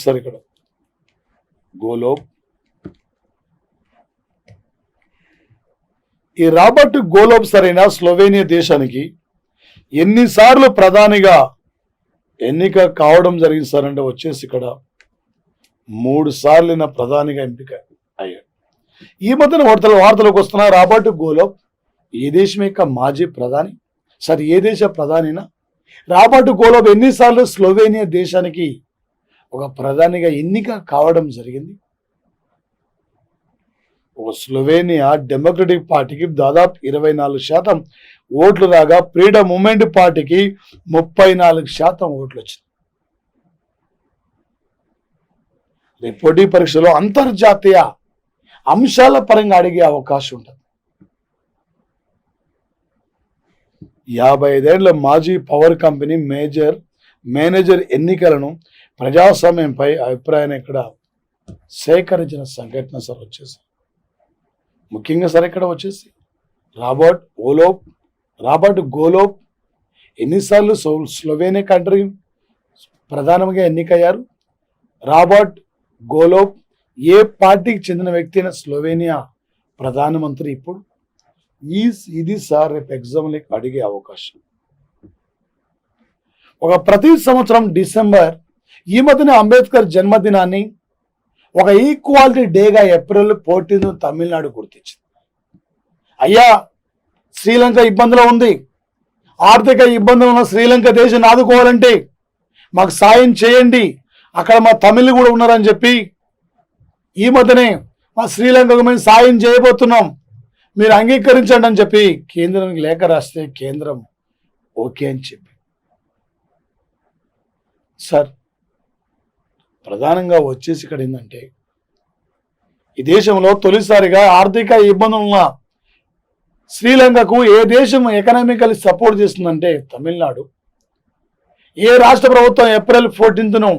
సార్, ఇక్కడ గోలోబ్. ఈ రాబర్ట్ గోలోబ్ సరైన స్లోవేనియా దేశానికి ఎన్నిసార్లు ప్రధానిగా ఎన్నిక కావడం జరిగింది సార్ అంటే వచ్చేసి ఇక్కడ 3 సార్లు ప్రధానిగా ఎంపిక అయ్యాడు. ఈ మధ్యన వార్తలకు వస్తున్న రాబర్ట్ గోలోబ్ ఏ దేశం యొక్క మాజీ ప్రధాని సార్? ఏ దేశ ప్రధానినా రాబర్ట్ గోలోబ్ ఎన్నిసార్లు స్లోవేనియా దేశానికి ఒక ప్రధానిగా ఎన్నిక కావడం జరిగింది? ఒక స్లోవేనియా డెమోక్రటిక్ పార్టీకి దాదాపు 24% ఓట్లు రాగా ఫ్రీడమ్ మూవ్మెంట్ పార్టీకి 34% ఓట్లు వచ్చింది. రేపు పోటీ పరీక్షలో అంతర్జాతీయ అంశాల పరంగా అడిగే అవకాశం ఉంటుంది. 55 ఏళ్ల మాజీ పవర్ కంపెనీ మేనేజర్ ఎన్నికలను ప్రజాస్వామ్యంపై అభిప్రాయాన్ని ఇక్కడ సేకరించిన సంఘటన సార్ వచ్చేసి ముఖ్యంగా సార్ ఇక్కడ వచ్చేసి రాబర్ట్ గోలోబ్ ఎన్నిసార్లు స్లోవేనియా కంట్రీ ప్రధానంగా ఎన్నికయ్యారు? రాబర్ట్ గోలోబ్ ఏ పార్టీకి చెందిన వ్యక్తి అయిన స్లోవేనియా ప్రధానమంత్రి ఇప్పుడు? ఇది సార్ రేపు ఎగ్జామ్లకి అడిగే అవకాశం. ప్రతి సంవత్సరం డిసెంబర్ ఈ మధ్యన అంబేద్కర్ జన్మదినాన్ని ఒక ఈక్వాలిటీ డేగా ఏప్రిల్ 14 తమిళనాడు గుర్తించింది. అయ్యా, శ్రీలంక ఇబ్బందిలో ఉంది, ఆర్థిక ఇబ్బందులు ఉన్న శ్రీలంక దేశాన్ని ఆదుకోవాలంటే మాకు సాయం చేయండి, అక్కడ మా తమిళ్ కూడా ఉన్నారని చెప్పి ఈ మధ్యనే మా శ్రీలంకకు మేము సాయం చేయబోతున్నాం, మీరు అంగీకరించండి అని చెప్పి కేంద్రానికి లేఖ రాస్తే కేంద్రం ఓకే అని చెప్పి సార్ ప్రధానంగా వచ్చేసి ఇక్కడ ఏంటంటే ఈ దేశంలో తొలిసారిగా ఆర్థిక ఇబ్బందులు ఉన్న శ్రీలంకకు ఏ దేశం ఎకనామికల్ సపోర్ట్ చేస్తుందంటే తమిళనాడు. ఏ రాష్ట్ర ప్రభుత్వం ఏప్రిల్ 14ను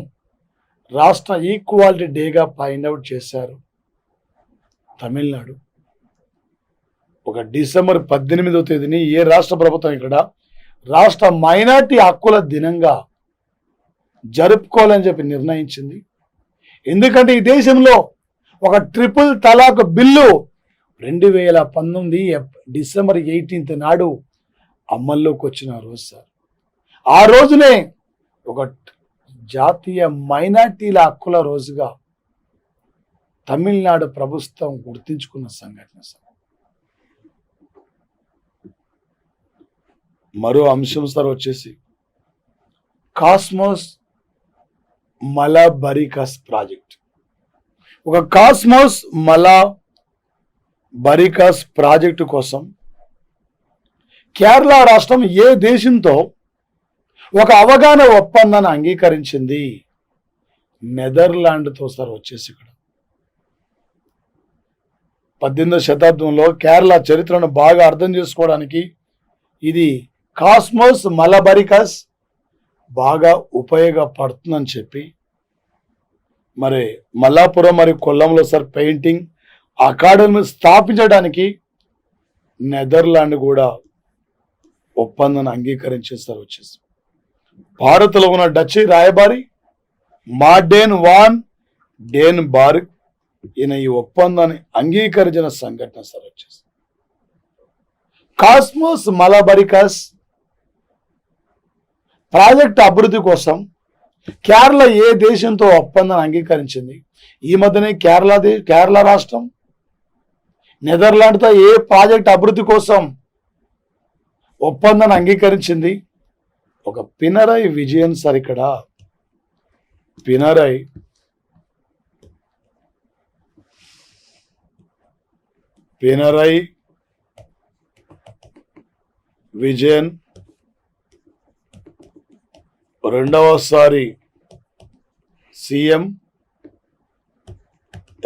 రాష్ట్ర ఈక్వాలిటీ డేగా ఫైండ్ అవుట్ చేశారు? తమిళనాడు. డిసెంబర్ 18వ తేదీని ఏ రాష్ట్ర ప్రభుత్వం ఇక్కడ రాష్ట్ర మైనార్టీ హక్కుల దినంగా జరుపుకోవాలని చెప్పి నిర్ణయించింది. ఎందుకంటే ఈ దేశంలో ట్రిపుల్ తలాక్ బిల్లు 2019 డిసెంబర్ 18 నాడు అమల్లోకి వచ్చిన రోజు సార్. ఆ రోజునే జాతీయ మైనార్టీల హక్కుల రోజుగా తమిళనాడు ప్రభుత్వం గుర్తించుకున్న సంఘటన సార్. మరో అంశం సార్ వచ్చేసి కాస్మోస్ మలబరికస్ ప్రాజెక్ట్. కాస్మోస్ మలబరికస్ ప్రాజెక్టు కోసం కేరళ రాష్ట్రం ఏ దేశంతో అవగాహన ఒప్పందాన్ని అంగీకరించింది? నెదర్లాండ్తో సార్ వచ్చేసి ఇక్కడ 18వ శతాబ్దంలో కేరళ చరిత్రను బాగా అర్థం చేసుకోవడానికి ఇది కాస్మోస్ మలబరికస్ బాగా ఉపయోగపడుతుందని చెప్పి మరి మల్లాపురం మరియు కొల్లంలో సార్ పెయింటింగ్ అకాడమీ స్థాపించడానికి నెదర్లాండ్ కూడా ఒప్పందాన్ని అంగీకరించేది సార్ వచ్చేసి. భారత్లో ఉన్న డచ్ రాయబారి మార్డెన్ వాన్ డెన్ బార్గ్ ఈయన ఈ ఒప్పందాన్ని అంగీకరించిన సంఘటన సార్ వచ్చేసి. కాస్మోస్ మలబరికస్ ప్రాజెక్ట్ అభివృద్ధి కోసం కేరళ ఏ దేశంతో ఒప్పందాన్ని అంగీకరించింది? ఈ మధ్యనే కేరళ రాష్ట్రం నెదర్లాండ్తో ఏ ప్రాజెక్ట్ అభివృద్ధి కోసం ఒప్పందాన్ని అంగీకరించింది? ఒక పినరై విజయన్ సార్. ఇక్కడ పినరై విజయన్ రెండవసారి సీఎం,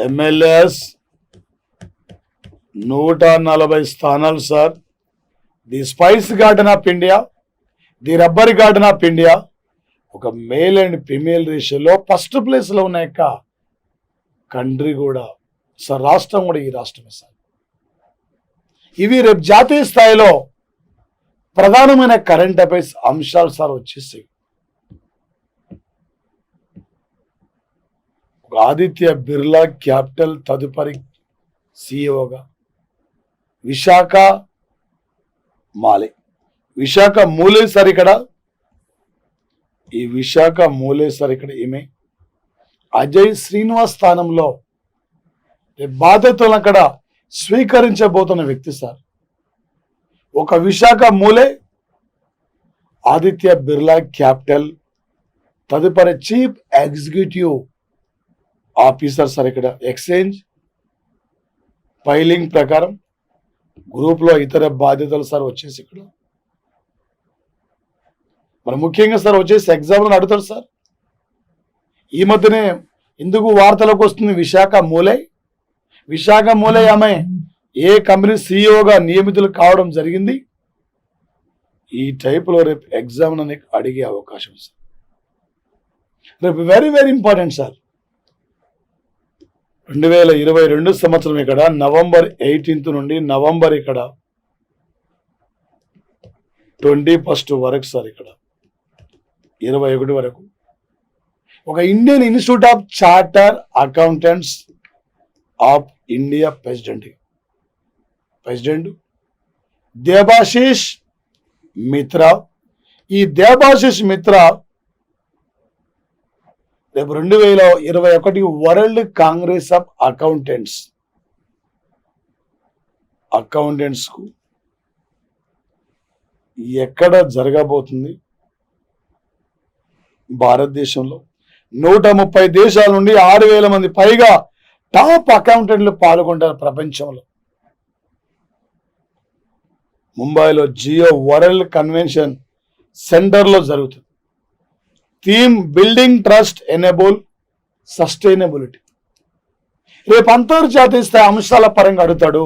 ఎమ్మెల్యేస్ 140 స్థానాలు sir. The spice garden of India, the rubber garden of India. ఒక మేల్ అండ్ ఫిమేల్ రేషియోలో ఫస్ట్ ప్లేస్లో ఉన్న యొక్క కంట్రీ కూడా సార్, రాష్ట్రం కూడా ఈ రాష్ట్రమే సార్. ఇవి రేపు జాతీయ స్థాయిలో ప్రధానమైన కరెంట్ అఫైర్స్ అంశాలు సార్ వచ్చేసాయి. ఆదిత్య బిర్లా క్యాపిటల్ తదుపరి సిఇఓగా విశాఖ మూలే సార్. ఇక్కడ ఈ విశాఖ మూలే సార్ ఇక్కడ ఈమె అజయ్ శ్రీనివాస్ స్థానంలో బాధ్యతలను అక్కడ స్వీకరించబోతున్న వ్యక్తి సార్. ఒక విశాఖ మూలే, ఆదిత్య బిర్లా క్యాపిటల్ తదుపరి చీఫ్ ఎగ్జిక్యూటివ్ ఆఫీసర్ సార్. ఇక్కడ ఎక్స్చేంజ్ ఫైలింగ్ ప్రకారం గ్రూప్లో ఇతర బాధ్యతలు సార్ వచ్చేసి ఇక్కడ మరి ముఖ్యంగా సార్ వచ్చేసి ఎగ్జామ్లో అడుగుతారు సార్. ఈ మధ్యనే ఎందుకు వార్తలకు వస్తుంది విశాఖ మూలే ఆమె ఏ కంపెనీ సిఇఓగా నియమితులు కావడం జరిగింది? ఈ టైప్లో రేపు ఎగ్జామ్ అడిగే అవకాశం సార్. రేపు వెరీ వెరీ ఇంపార్టెంట్ సార్. 2022 సంవత్సరం ఇక్కడ నవంబర్ 18 నుండి నవంబర్ ఇక్కడ 21 వరకు సార్. ఇక్కడ 21 వరకు ఒక Indian institute of charter accountants of India president Debashish Mitra. ఈ దేబాశిష్ మిత్రా రేపు 2021 వరల్డ్ కాంగ్రెస్ ఆఫ్ అకౌంటెంట్స్ కు ఎక్కడ జరగబోతుంది? భారతదేశంలో 130 దేశాల నుండి 6,000 మంది పైగా టాప్ అకౌంటెంట్లు పాల్గొంటారు ప్రపంచంలో. ముంబైలో జియో వరల్డ్ కన్వెన్షన్ సెంటర్లో జరుగుతుంది. Theme building trust enable sustainability. రేపు అంతర్జాతీయ స్థాయి అంశాల పరంగా అడుగుతాడు.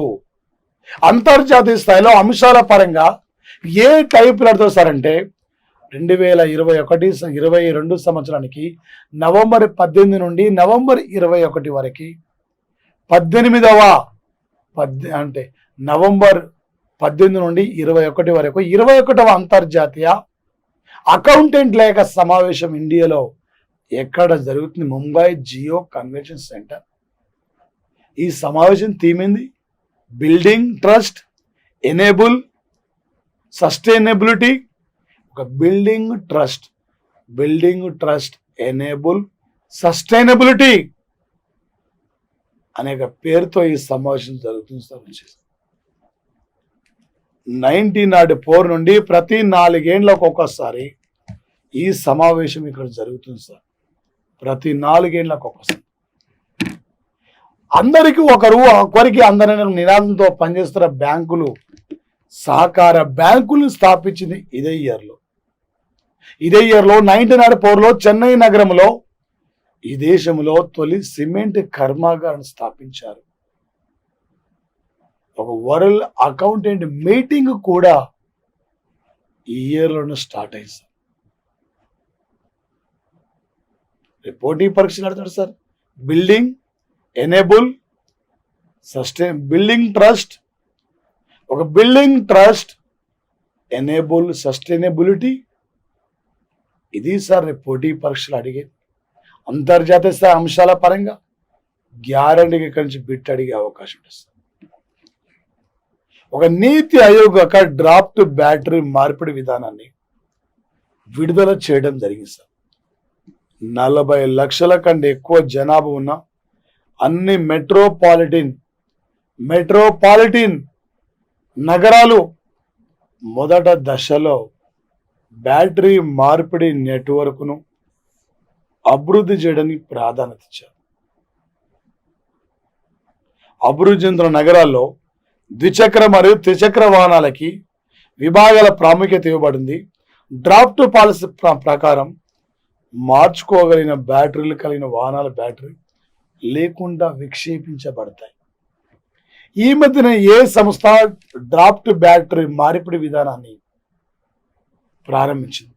అంతర్జాతీయ స్థాయిలో అంశాల పరంగా ఏ టైపులు అడుగుతారు సార్ అంటే 2021-22 సంవత్సరానికి నవంబర్ 18 నుండి నవంబర్ 21 వరకు 18వ అంటే నవంబర్ 18 నుండి 21 వరకు 21వ అంతర్జాతీయ అకౌంటెంట్ల యొక్క సమావేశం ఇండియాలో ఎక్కడ జరుగుతుంది? Mumbai Jio convention centre. ఈ సమావేశం థీమ్ ఏంది? Building trust enable sustainability. ఒక బిల్డింగ్ ట్రస్ట్ ఎనేబుల్ సస్టైనబిలిటీ అనేక పేరుతో ఈ సమావేశం జరుగుతుంది సార్. 1904 నుండి ప్రతి 4 ఏళ్లకు ఒకసారి ఈ సమావేశం ఇక్కడ జరుగుతుంది సార్. ప్రతి 4 ఏళ్లకు ఒకసారి అందరికీ ఒకరికి అందరైన నినాదంతో పనిచేస్తున్న బ్యాంకులు, సహకార బ్యాంకులు స్థాపించింది ఇదే ఇయర్లో 1904లో చెన్నై నగరంలో ఈ దేశంలో తొలి సిమెంట్ కర్మాగారం స్థాపించారు. ఒక వరల్డ్ అకౌంటెంట్ మీటింగ్ కూడా ఈ ఇయర్లోనే స్టార్ట్ అయింది సార్. పోటీ పరీక్షలు నడుతాడు sir. Building enable building trust, ఒక బిల్డింగ్ ట్రస్ట్ ఎనేబుల్ సస్టైనబిలిటీ. ఇది సార్ రేపు పోటీ పరీక్షలు అడిగేది. అంతర్జాతీయ స్థాయి అంశాల పరంగా గ్యారంటీగా ఇక్కడి నుంచి బిట్ అడిగే అవకాశం ఉంటుంది. ఒక నీతి ఆయోగ్ యొక్క డ్రాఫ్ట్ బ్యాటరీ మార్పిడి విధానాన్ని విడుదల చేయడం జరిగింది సార్. 40 లక్షల కంటే ఎక్కువ జనాభా ఉన్న అన్ని మెట్రోపాలిటిన్ నగరాలు మొదట దశలో బ్యాటరీ మార్పిడి నెట్వర్క్ను అభివృద్ధి చేయడానికి ప్రాధాన్యత ఇచ్చారు. అభివృద్ధి చెందిన నగరాల్లో ద్విచక్ర మరియు త్రిచక్ర వాహనాలకి విభాగాల ప్రాముఖ్యత ఇవ్వబడింది. డ్రాఫ్ట్ పాలసీ ప్రకారం మార్చుకోగలిగిన బ్యాటరీలు కలిగిన వాహనాల బ్యాటరీ లేకుండా విక్షేపించబడతాయి. ఈ మధ్యన ఏ సంస్థ డ్రాఫ్ట్ బ్యాటరీ మార్పిడి విధానాన్ని ప్రారంభించింది?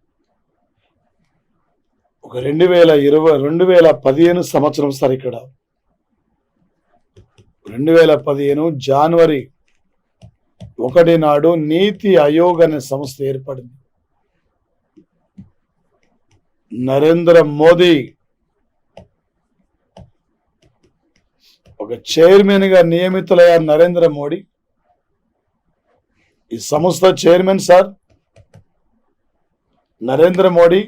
ఒక 2015 సంవత్సరం సార్, ఇక్కడ 2015 జనవరి 1 నాడు నీతి ఆయోగ్ అనే సంస్థ ఏర్పడింది. నరేంద్ర మోదీ ఒక చైర్మన్ గా నియమితులయ్యారు. నరేంద్ర మోడీ ఈ సంస్థ చైర్మన్ సార్. నరేంద్ర మోడీ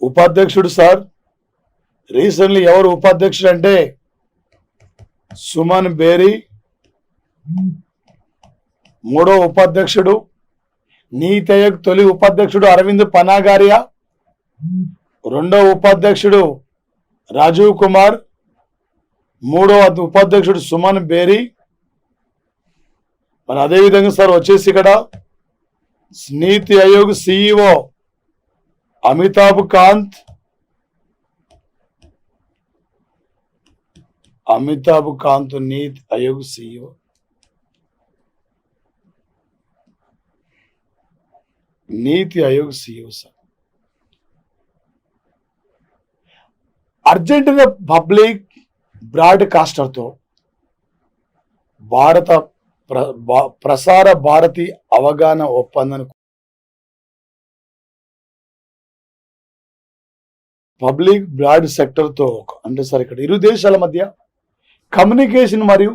ఉపాధ్యక్షుడు సార్. రీసెంట్లీ ఎవరు ఉపాధ్యక్షుడు అంటే సుమన్ బేరీ. 3వ ఉపాధ్యక్షుడు నీతి ఆయోగ్ తొలి ఉపాధ్యక్షుడు అరవింద్ పనాగారియా. 2వ ఉపాధ్యక్షుడు రాజీవ్ కుమార్. 3వ ఉపాధ్యక్షుడు సుమన్ బేరీ. మరి అదేవిధంగా సార్ వచ్చేసి ఇక్కడ నీతి Aayog CEO Amitabh Kant. NITI Aayog CEO. Sir. Argentina public బ్రాడ్కాస్టర్తో భారత ప్రసార భారతి అవగాహన ఒప్పందాన్ని పబ్లిక్ బ్రాడ్ సెక్టర్తో అంటే సార్ ఇక్కడ ఇరు దేశాల మధ్య కమ్యూనికేషన్ మరియు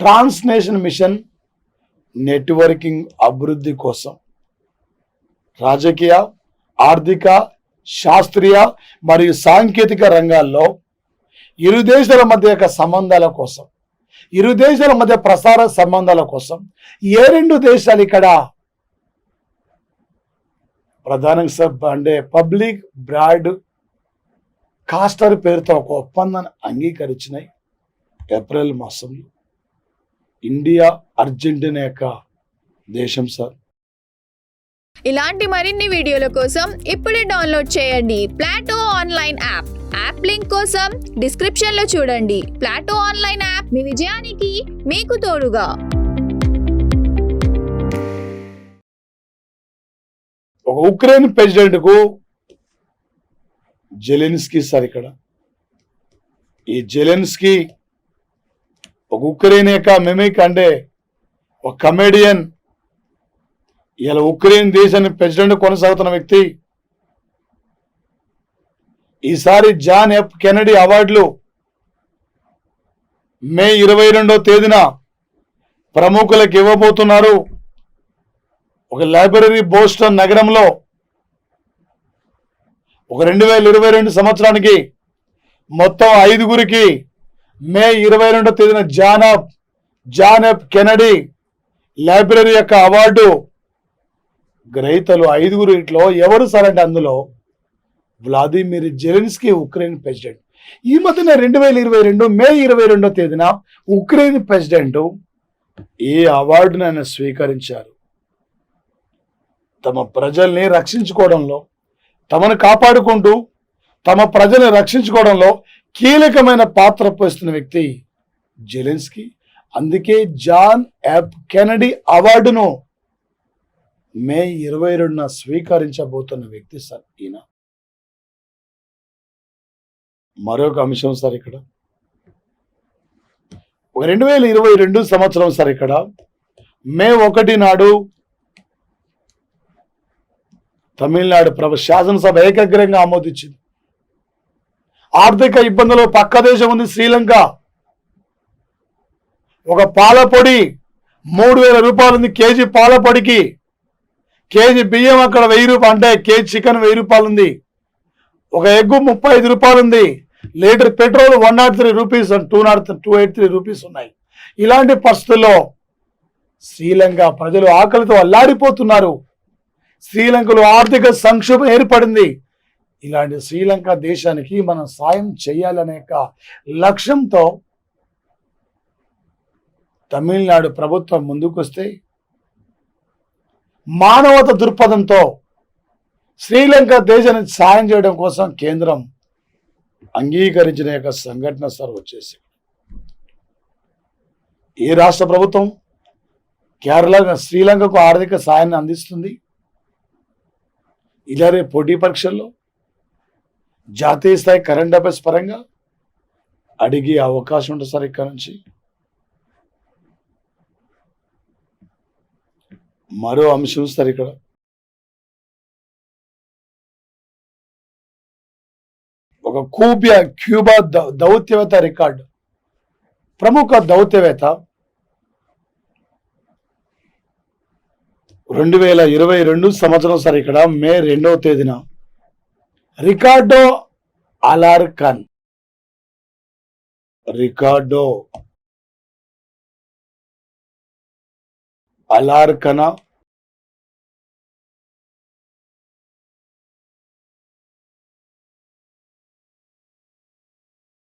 ట్రాన్స్నేషన్ మిషన్ నెట్వర్కింగ్ అభివృద్ధి కోసం రాజకీయ, ఆర్థిక, శాస్త్రీయ మరియు సాంకేతిక రంగాల్లో ఇరు దేశాల మధ్య సంబంధాల కోసం, ఇరు దేశాల మధ్య ప్రసార సంబంధాల కోసం ఏ 2 దేశాలు ఇక్కడ ప్రధానంగా అంటే పబ్లిక్ బ్రాడ్ కాస్టర్ పేరుతో ఒక ఒప్పందాన్ని అంగీకరించినాయి ఏప్రిల్ మాసంలో. ఇండియా అర్జెంటీనా యొక్క దేశం సార్. ఇలాంటి మరిన్ని వీడియోల కోసం ఇప్పుడే డౌన్లోడ్ చేయండి ప్లాటో ఆన్లైన్ యాప్ లింక్ కోసం డిస్క్రిప్షన్ లో చూడండి. ప్లాటో ఆన్లైన్ యాప్ మీ విజయానికి మీకు తోడుగా. ఒక ఉక్రెయిన్ ప్రెసిడెంట్ కు జెలెన్స్కీ సార్ ఇక్కడ ఈ జెలెన్స్కీ ఒక ఉక్రెయిన్ యొక్క మిమిక్ అంటే ఒక కమెడియన్. ఇలా ఉక్రెయిన్ దేశాన్ని ప్రెసిడెంట్ కొనసాగుతున్న వ్యక్తి. ఈసారి జాన్ ఎఫ్ కెనడీ అవార్డులు మే 22వ తేదీన ప్రముఖులకు ఇవ్వబోతున్నారు. ఒక లైబ్రరీ బోస్టన్ నగరంలో ఒక 2022 సంవత్సరానికి మొత్తం 5గురికి మే 22వ తేదీన జాన్ ఎఫ్ కెనడీ లైబ్రరీ యొక్క అవార్డు గ్రహీతలు 5గురు. ఇట్లో ఎవరు సార్ అంటే అందులో వ్లాదిమిర్ జెలెన్స్కీ ఉక్రెయిన్ ప్రెసిడెంట్. ఈ మధ్యన 2022 మే 22వ తేదీన ఉక్రెయిన్ ప్రెసిడెంట్ ఈ అవార్డును ఆయన స్వీకరించారు. తమ ప్రజల్ని రక్షించుకోవడంలో, తమను కాపాడుకుంటూ తమ ప్రజల్ని రక్షించుకోవడంలో కీలకమైన పాత్ర పోషిస్తున్న వ్యక్తి జెలెన్స్కీ. అందుకే జాన్ ఎఫ్ కెనడీ అవార్డును మే 22న స్వీకరించబోతున్న వ్యక్తి సార్ ఈయన. మరొక అంశం సార్ ఇక్కడ 2022 సంవత్సరం సార్ ఇక్కడ మే 1 నాడు తమిళనాడు శాసనసభ ఏకగ్రంగా ఆమోదించింది. ఆర్థిక ఇబ్బందులు పక్క దేశం ఉంది శ్రీలంక. ఒక పాలపొడి 3000 రూపాయలు ఉంది కేజీ పాలపొడికి. కేజీ బియ్యం అక్కడ 1000 రూపాయలు, అంటే కేజీ చికెన్ 1000 రూపాయలు ఉంది. ఒక ఎగ్గు 35 రూపాయలు ఉంది. Litre petrol 103 rupees and 283 rupees ఉన్నాయి. ఇలాంటి పరిస్థితుల్లో శ్రీలంక ప్రజలు ఆకలితో అల్లాడిపోతున్నారు. శ్రీలంకలో ఆర్థిక సంక్షోభం ఏర్పడింది. ఇలాంటి శ్రీలంక దేశానికి మనం సాయం చేయాలనే లక్ష్యంతో తమిళనాడు ప్రభుత్వం ముందుకొస్తే మానవత దృక్పథంతో శ్రీలంక దేశానికి సాయం చేయడం కోసం కేంద్రం అంగీకరించిన సంఘటన సార్ వచ్చేసి ఏ రాష్ట్ర ప్రభుత్వం కేరళ శ్రీలంకకు ఆర్థిక సాయాన్ని అందిస్తుంది? ఇలా రేపు పోటీ పరీక్షల్లో జాతీయ స్థాయి కరెంట్ అఫైర్స్ పరంగా అడిగే అవకాశం ఉంటుంది సార్. ఇక్కడ నుంచి మరో అంశం సార్, ఇక్కడ ఒక క్యూబా దౌత్యవేత్త రికార్డు. ప్రముఖ దౌత్యవేత్త 2022 సంవత్సరం సార్, ఇక్కడ మే 2వ తేదీన రికార్డో అలార్కన్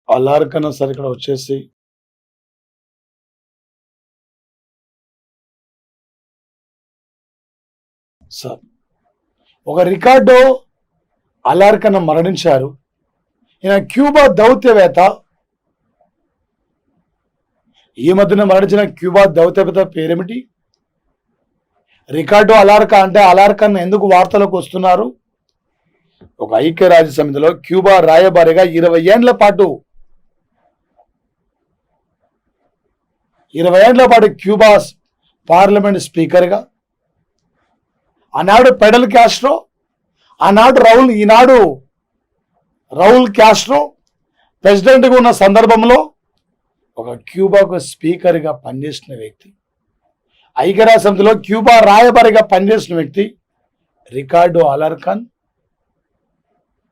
అలార్కనా సార్ ఇక్కడ వచ్చేసి సార్ ఒక రికార్డో అలార్కన మరణించారు. ఈయన క్యూబా దౌత్యవేత్త. ఈ మధ్యన మరణించిన క్యూబా దౌత్యవేత్త పేరేమిటి? రికార్డో అలార్కా. అంటే అలార్కన్ ఎందుకు వార్తలకు వస్తున్నారు? ఒక ఐక్యరాజ్య సమితిలో క్యూబా రాయబారిగా 20 ఏళ్ల పాటు క్యూబా పార్లమెంట్ స్పీకర్గా, ఆనాడు పెడల్ క్యాస్ట్రో, ఈనాడు రౌల్ క్యాస్ట్రో ప్రెసిడెంట్గా ఉన్న సందర్భంలో ఒక క్యూబాకు స్పీకర్గా పనిచేసిన వ్యక్తి, ఐక్యరాజ్య సమితిలో క్యూబా రాయబారిగా పనిచేసిన వ్యక్తి రికార్డో అలార్కన్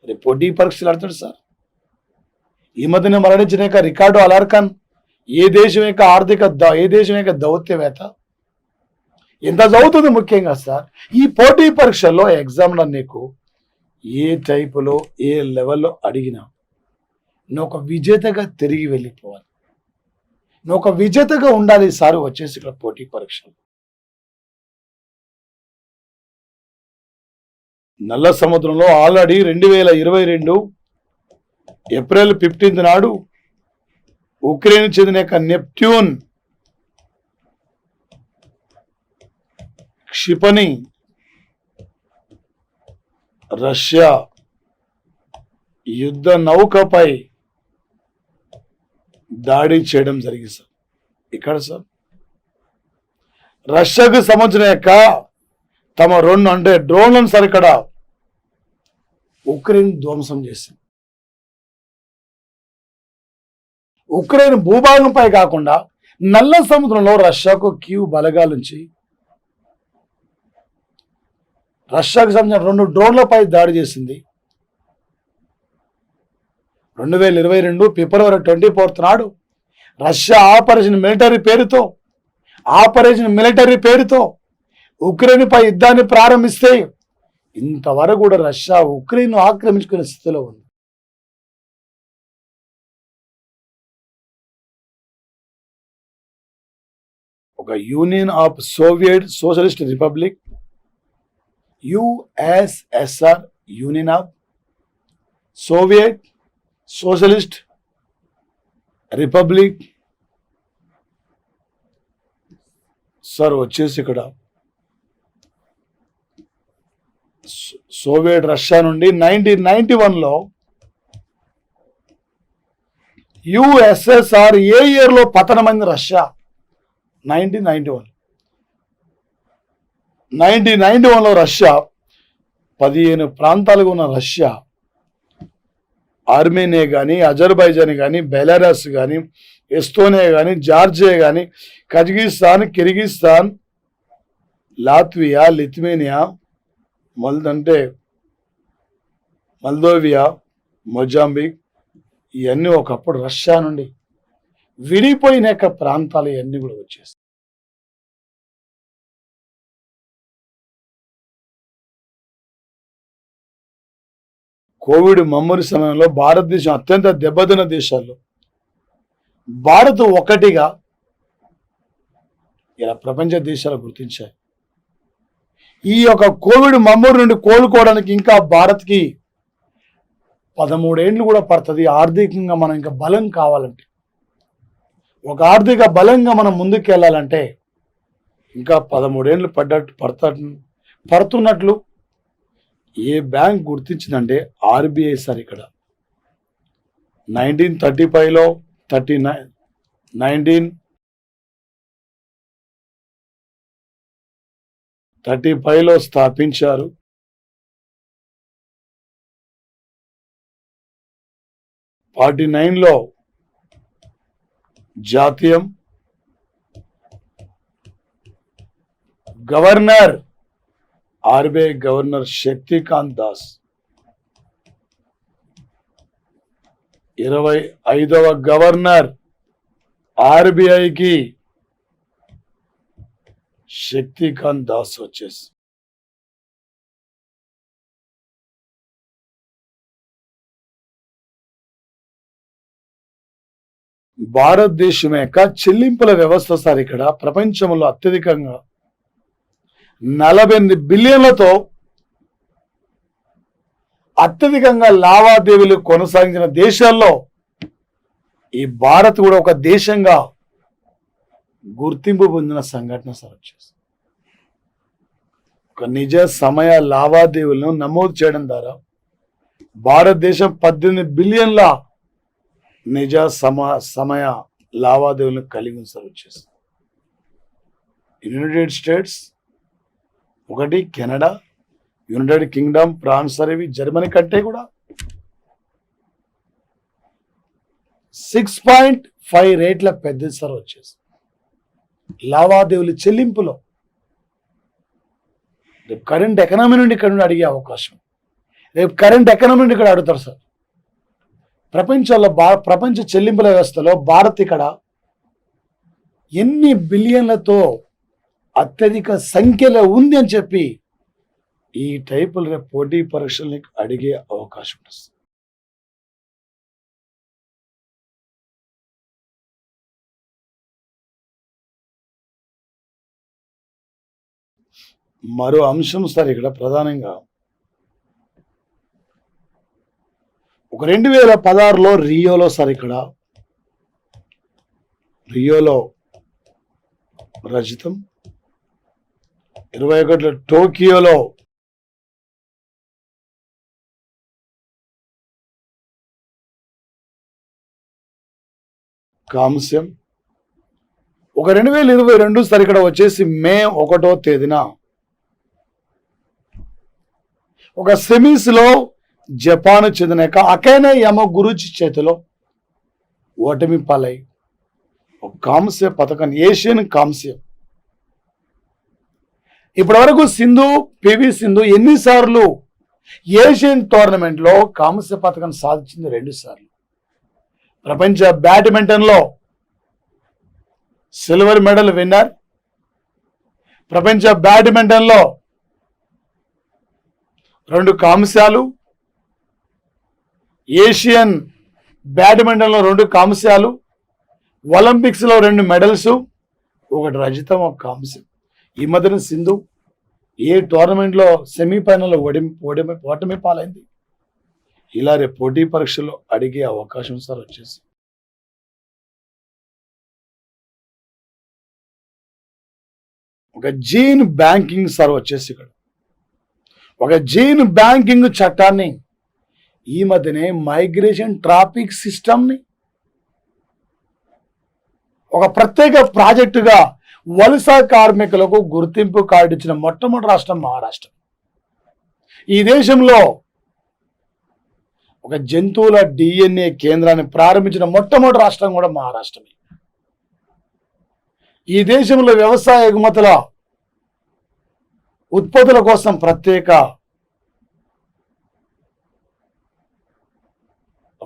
రేపు పోటీ పరీక్షలు ఆడతాడు సార్. ఈ మధ్యన మరణించిన రికార్డో అలార్కన్ ఏ దేశం యొక్క దౌత్యవేత్త? ఎంత చదువుతుంది ముఖ్యంగా సార్? ఈ పోటీ పరీక్షల్లో ఎగ్జామ్లో నీకు ఏ టైపులో ఏ లెవెల్లో అడిగినా నువ్వు ఒక విజేతగా తిరిగి వెళ్ళిపోవాలి. నువ్వు ఒక విజేతగా ఉండాలి సార్ వచ్చేసి ఇక్కడ పోటీ పరీక్షలు. నల్ల సముద్రంలో ఆల్రెడీ 2022 ఏప్రిల్ 15 నాడు ఉక్రెయిన్ చెందిన నెప్ట్యూన్ క్షిపణి రష్యా యుద్ధ నౌకపై దాడి చేయడం జరిగింది సార్. ఇక్కడ సార్ రష్యాకు సంబంధించిన తమ 2 డ్రోన్లను సార్ ఇక్కడ ఉక్రెయిన్ ధ్వంసం చేసింది. ఉక్రెయిన్ భూభాగంపై కాకుండా నల్ల సముద్రంలో రష్యాకు కీవ్ బలగాల నుంచి రష్యాకు సంబంధించిన 2 డ్రోన్లపై దాడి చేసింది. 2022 ఫిబ్రవరి 24 నాడు రష్యా ఆపరేషన్ మిలిటరీ పేరుతో ఉక్రెయిన్పై యుద్ధాన్ని ప్రారంభిస్తే ఇంతవరకు కూడా రష్యా ఉక్రెయిన్ ఆక్రమించుకునే స్థితిలో ఉంది. ఒక union of Soviet socialist republic, USSR, union of Soviet socialist republic sir వచ్చేసి ఇక్కడ సోవియట్ రష్యా నుండి 1991లో యుఎస్ఎస్ఆర్ ఏ ఇయర్లో పతనమైంది రష్యా? 1991లో రష్యా 15 ప్రాంతాలుగా ఉన్న రష్యా ఆర్మేనియా కానీ, అజర్బైజాన్ కానీ, బెలారస్ కానీ, ఎస్తోనియా కానీ, జార్జియా కానీ, కజకిస్తాన్, కిర్గిస్తాన్, లాత్వియా, లిథువేనియా మొదలంటే మల్దోవియా, మొజాంబిక్ ఇవన్నీ ఒకప్పుడు రష్యా నుండి విడిపోయిన ప్రాంతాలు ఇవన్నీ కూడా వచ్చేస్తాయి. కోవిడ్ మమ్మరి సమయంలో భారతదేశం అత్యంత దెబ్బతిన్న దేశాల్లో భారత్ ఒకటిగా ఇలా ప్రపంచ దేశాలు గుర్తించాయి. ఈ యొక్క కోవిడ్ మమ్మరి నుండి కోలుకోవడానికి ఇంకా భారత్కి 13 ఏళ్ళు కూడా పడుతుంది. ఆర్థికంగా మనం ఇంకా బలం కావాలంటే, ఒక ఆర్థిక బలంగా మనం ముందుకు వెళ్ళాలంటే ఇంకా 13 ఏళ్ళు పడుతున్నట్లు ఏ బ్యాంక్ గుర్తించిందంటే ఆర్బీఐ సార్. ఇక్కడ 1935లో 1935లో స్థాపించారు. 49లో జాతీయం. Governor RBI governor Shaktikanta Das. 25వ గవర్నర్ ఆర్బీఐకి శక్తికాంత్ దాస్ వచ్చేసి భారతదేశం యొక్క చెల్లింపుల వ్యవస్థ సార్ ఇక్కడ ప్రపంచంలో అత్యధికంగా 48 బిలియన్లతో అత్యధికంగా లావాదేవీలు కొనసాగించిన దేశాల్లో ఈ భారత్ కూడా ఒక దేశంగా గుర్తింపు పొందిన సంఘటన సార్ వచ్చేసి ఒక నిజ సమయ లావాదేవీలను నమోదు చేయడం ద్వారా భారతదేశం 18 బిలియన్ల నిజ సమయ లావాదేవీలను కలిగి ఉంది సార్ వచ్చేసి. United States 1, Canada, United Kingdom, France అనేవి జర్మనీ కంటే కూడా 6.5 రేట్ల పెద్ద సార్ వచ్చేసి లావాదేవీలు చెల్లింపులో. రేపు కరెంట్ ఎకనామీ నుండి ఇక్కడ నుండి అడిగే అవకాశం, రేపు కరెంట్ ఎకనామీ నుండి ఇక్కడ అడుగుతారు సార్. ప్రపంచంలో ప్రపంచ చెల్లింపుల వ్యవస్థలో భారత్ ఇక్కడ ఎన్ని బిలియన్లతో అత్యధిక సంఖ్యలో ఉంది అని చెప్పి ఈ టైపులు రేపు పోటీ పరీక్షల్ని అడిగే అవకాశం ఉంటుంది. మరో అంశం సార్ ఇక్కడ ప్రధానంగా ఒక 2016లో రియోలో సార్ ఇక్కడ రియోలో రజితం, 21లో టోకియోలో కాంస్యం. ఒక 2022 సార్ ఇక్కడ వచ్చేసి మే 1వ తేదీన ఒక సెమీస్ లో జపాన్ చెందిన అకైనే యమగుచి చేతిలో ఓటమి పాలై ఒక కాంస్య పథకాన్ని, ఏషియన్ కాంస్యం. ఇప్పటి వరకు పివి సింధు ఎన్నిసార్లు ఏషియన్ టోర్నమెంట్ లో కాంస్య పథకం సాధించింది? 2 సార్లు. ప్రపంచ బ్యాడ్మింటన్ లో సిల్వర్ మెడల్ విన్నర్. ప్రపంచ బ్యాడ్మింటన్ లో 2 కాంస్యాలు, ఏషియన్ బ్యాడ్మింటన్ లో 2 కాంస్యాలు, ఒలింపిక్స్ లో 2 మెడల్స్, 1 రజతం, 1 కాంస్యం. ఈ మధ్యన సింధు ఏ టోర్నమెంట్ లో సెమీఫైనల్లో ఓటమి పాలైంది. ఇలా రేపు పోటీ పరీక్షలో అడిగే అవకాశం సార్ వచ్చేసి. ఒక జీన్ బ్యాంకింగ్ సార్ వచ్చేసి ఇక్కడ ఒక జీన్ బ్యాంకింగ్ చట్టాన్ని ఈ మధ్యనే మైగ్రేషన్ ట్రాఫిక్ సిస్టమ్ని ఒక ప్రత్యేక ప్రాజెక్టుగా వలస కార్మికులకు గుర్తింపు కార్డు ఇచ్చిన మొట్టమొదటి రాష్ట్రం మహారాష్ట్ర. ఈ దేశంలో ఒక జంతువుల DNA కేంద్రాన్ని ప్రారంభించిన మొట్టమొదటి రాష్ట్రం కూడా మహారాష్ట్రమే. ఈ దేశంలో వ్యవసాయ ఎగుమతుల ఉత్పత్తుల కోసం ప్రత్యేక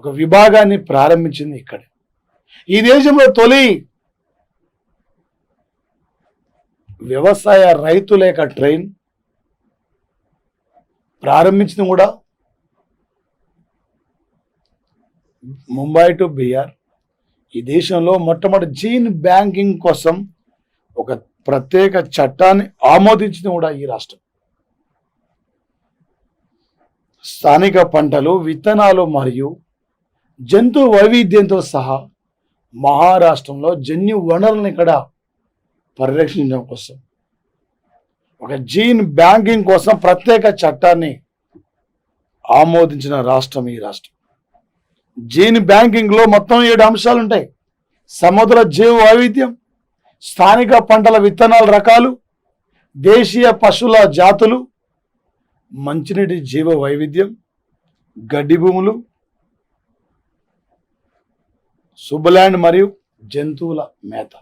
ఒక విభాగాన్ని ప్రారంభించింది ఇక్కడే. ఈ దేశంలో తొలి వ్యవసాయ రైతులేక ట్రైన్ ప్రారంభించింది కూడా ముంబై టు బిహార్. ఈ దేశంలో మొట్టమొదటి జీన్ బ్యాంకింగ్ కోసం ఒక ప్రత్యేక చట్టాన్ని ఆమోదించింది కూడా ఈ రాష్ట్రం. స్థానిక పంటలు, విత్తనాలు మరియు జంతు వైవిధ్యంతో సహా మహారాష్ట్రంలో జన్యు వనరులను ఇక్కడ పరిరక్షించడం కోసం ఒక జీన్ బ్యాంకింగ్ కోసం ప్రత్యేక చట్టాన్ని ఆమోదించిన రాష్ట్రం ఈ రాష్ట్రం. జీన్ బ్యాంకింగ్ లో మొత్తం 7 అంశాలు ఉంటాయి. సముద్ర జీవ వైవిధ్యం, స్థానిక పంటల విత్తనాల రకాలు, దేశీయ పశువుల జాతులు, మంచినీటి జీవ వైవిధ్యం, గడ్డి భూములు, సుబ్లాండ్ మరియు జంతువుల మేత.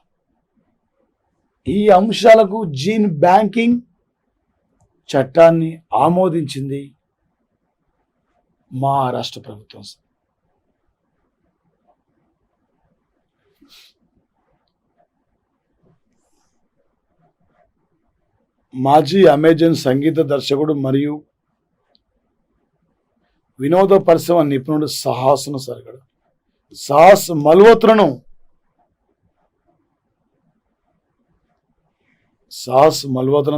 ఈ అంశాలకు జీన్ బ్యాంకింగ్ చట్టాన్ని ఆమోదించింది మహారాష్ట్ర ప్రభుత్వం. మాజీ అమెజాన్ సంగీత దర్శకుడు మరియు వినోద పరిశ్రమ నిపుణుడు సాహస్ మల్హోత్రాను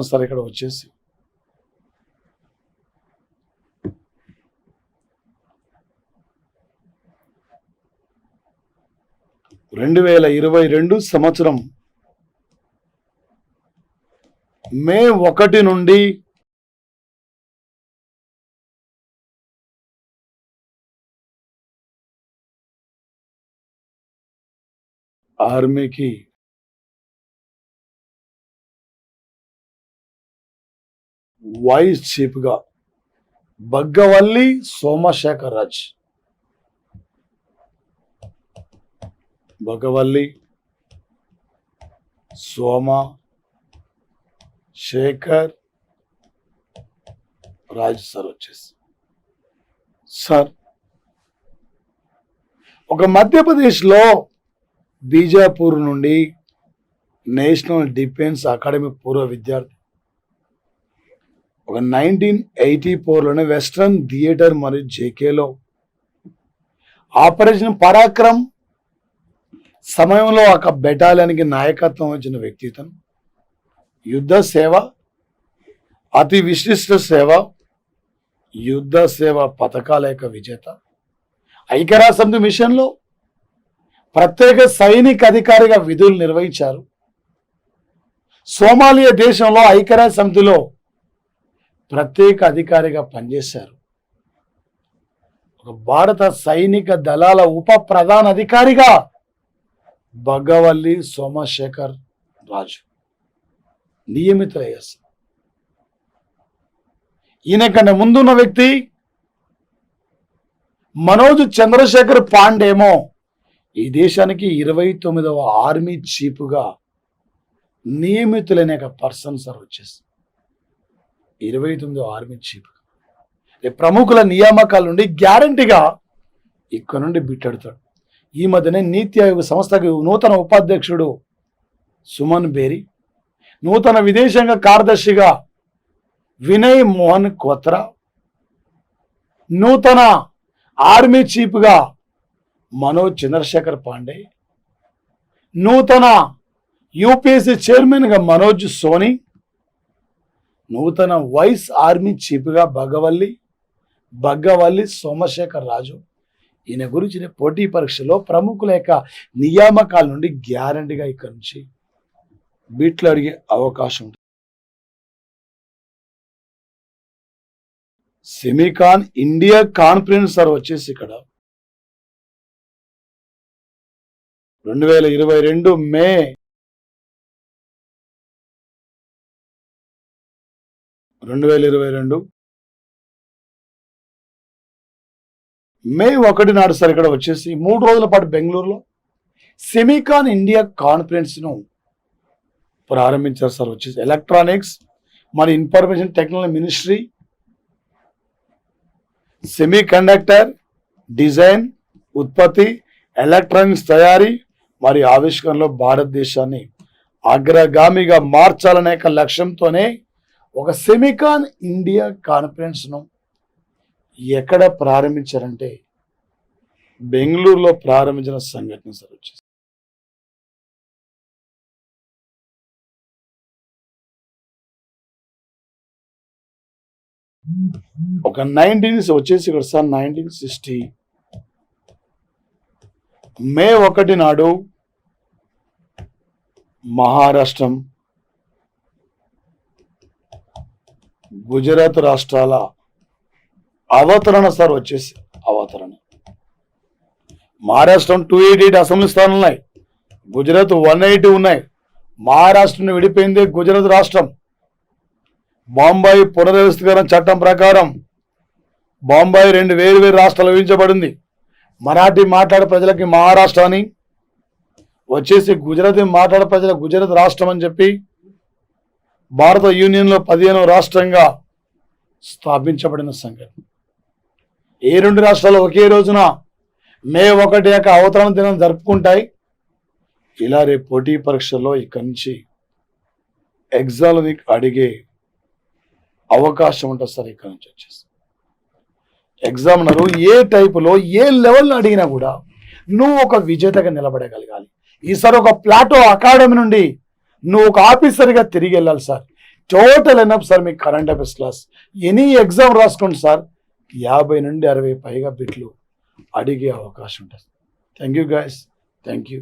సార్ ఇక్కడ వచ్చేసి సంవత్సరం మే 1 నుండి ఆర్మీకి వైస్ చీఫ్ గా బగ్గవల్లి సోమశేఖర్ రాజ్, బగ్గవల్లి శేఖర్ రాజ్ సార్ వచ్చేసి సార్ ఒక మధ్యప్రదేశ్లో బీజాపూర్ నుండి నేషనల్ డిఫెన్స్ అకాడమీ పూర్వ విద్యార్థి. ఒక 1984లోనే వెస్ట్రన్ థియేటర్ మరియు జేకేలో ఆపరేషన్ పరాక్రమ్ సమయంలో ఒక బెటాలియన్కి నాయకత్వం వచ్చిన వ్యక్తి ఇతను. యుద్ధ సేవ, అతి విశిష్ట సేవ, యుద్ధ సేవ పథకాల యొక్క విజేత, ఐక్యరాజ్యసమితి మిషన్లో ప్రత్యేక సైనిక అధికారిగా విధులు నిర్వహించారు. సోమాలియా దేశంలో ఐక్యరాజ్య సమితిలో ప్రత్యేక అధికారిగా పనిచేశారు. ఒక భారత సైనిక దళాల ఉప ప్రధాన అధికారిగా బగ్గవల్లి సోమశేఖర్ రాజు నియమితులయ్యారు. ఈయన కన్నా ముందున్న వ్యక్తి మనోజ్ చంద్రశేఖర్ పాండేమో ఈ దేశానికి 29వ ఆర్మీ చీఫ్గా నియమితులైన పర్సన్ సార్ వచ్చేసి 29వ ఆర్మీ చీఫ్. ప్రముఖుల నియామకాల నుండి గ్యారంటీగా ఇక్కడ నుండి బిట్టెడతాడు. ఈ మధ్యనే నీతి ఆయోగ్ సంస్థకు నూతన ఉపాధ్యక్షుడు సుమన్ బేరీ, నూతన విదేశాంగ కార్యదర్శిగా వినయ్ మోహన్ క్వత్రా, నూతన ఆర్మీ చీఫ్గా మనోజ్ చంద్రశేఖర్ పాండే, నూతన యూపీఎస్సీ చైర్మన్గా మనోజ్ సోని, నూతన వైస్ ఆర్మీ చీఫ్గా బగ్గవల్లి సోమశేఖర్ రాజు. ఈయన గురించి పోటీ పరీక్షలో ప్రముఖుల యొక్క నియామకాల నుండి గ్యారంటీగా ఇక్కడి నుంచి బీట్లు అడిగే అవకాశం ఉంది. సెమీకాన్ ఇండియా కాన్ఫరెన్స్ సార్ వచ్చేసి ఇక్కడ 2022 మే 1 నాడు సార్ ఇక్కడ వచ్చేసి 3 రోజుల పాటు బెంగళూరులో సెమీకాన్ ఇండియా కాన్ఫరెన్స్ ను ప్రారంభించారు సార్. వచ్చేసి ఎలక్ట్రానిక్స్ మరియు information technology ministry, semi conductor, design, ఉత్పత్తి, ఎలక్ట్రానిక్స్ తయారీ మరియు ఆవిష్కరణలో భారతదేశాన్ని అగ్రగామిగా మార్చాలనే లక్ష్యంతోనే ఒక సెమికాన్ ఇండియా కాన్ఫరెన్స్ను ఎక్కడ ప్రారంభించారంటే బెంగళూరులో ప్రారంభించిన సంఘటన సార్ వచ్చేసి. ఒక 1960 మే 1 నాడు మహారాష్ట్రం, గుజరాత్ రాష్ట్రాల అవతరణ సార్ వచ్చేసి అవతరణ. మహారాష్ట్రం 288 అసెంబ్లీ స్థానాలు ఉన్నాయి, గుజరాత్ 180 ఉన్నాయి. మహారాష్ట్రం విడిపోయింది గుజరాత్ రాష్ట్రం. బాంబాయి పునర్వ్యవస్థీకరణ చట్టం ప్రకారం బాంబాయి 2 వేరు రాష్ట్రాలు విభజించబడింది. మరాఠీ మాట్లాడే ప్రజలకి మహారాష్ట్ర అని, వచ్చేసి గుజరాతీ మాట్లాడే ప్రజల గుజరాత్ రాష్ట్రం అని చెప్పి భారత యూనియన్లో 15వ రాష్ట్రంగా స్థాపించబడిన సంఘటన. ఏ 2 రాష్ట్రాలు ఒకే రోజున మే 1 యొక్క అవతరణ దినం జరుపుకుంటాయి. ఇలా రేపు పోటీ పరీక్షల్లో ఇక్కడి నుంచి ఎగ్జామ్ అడిగే అవకాశం ఉంటుంది సార్. ఇక్కడ నుంచి వచ్చేసి ఎగ్జామినరు ఏ టైపులో ఏ లెవెల్లో అడిగినా కూడా నువ్వు ఒక విజేతగా నిలబడగలగాలి. ఈసారి ఒక ప్లాటో అకాడమీ నుండి నువ్వు ఒక ఆఫీసర్గా తిరిగి వెళ్ళాలి సార్. టోటల్ ఎనఫ్ సార్ మీకు current affairs class. Any exam రాసుకోండి సార్, 50 నుండి 60 పైగా బిట్లు అడిగే అవకాశం ఉంటుంది. Thank you guys, thank you.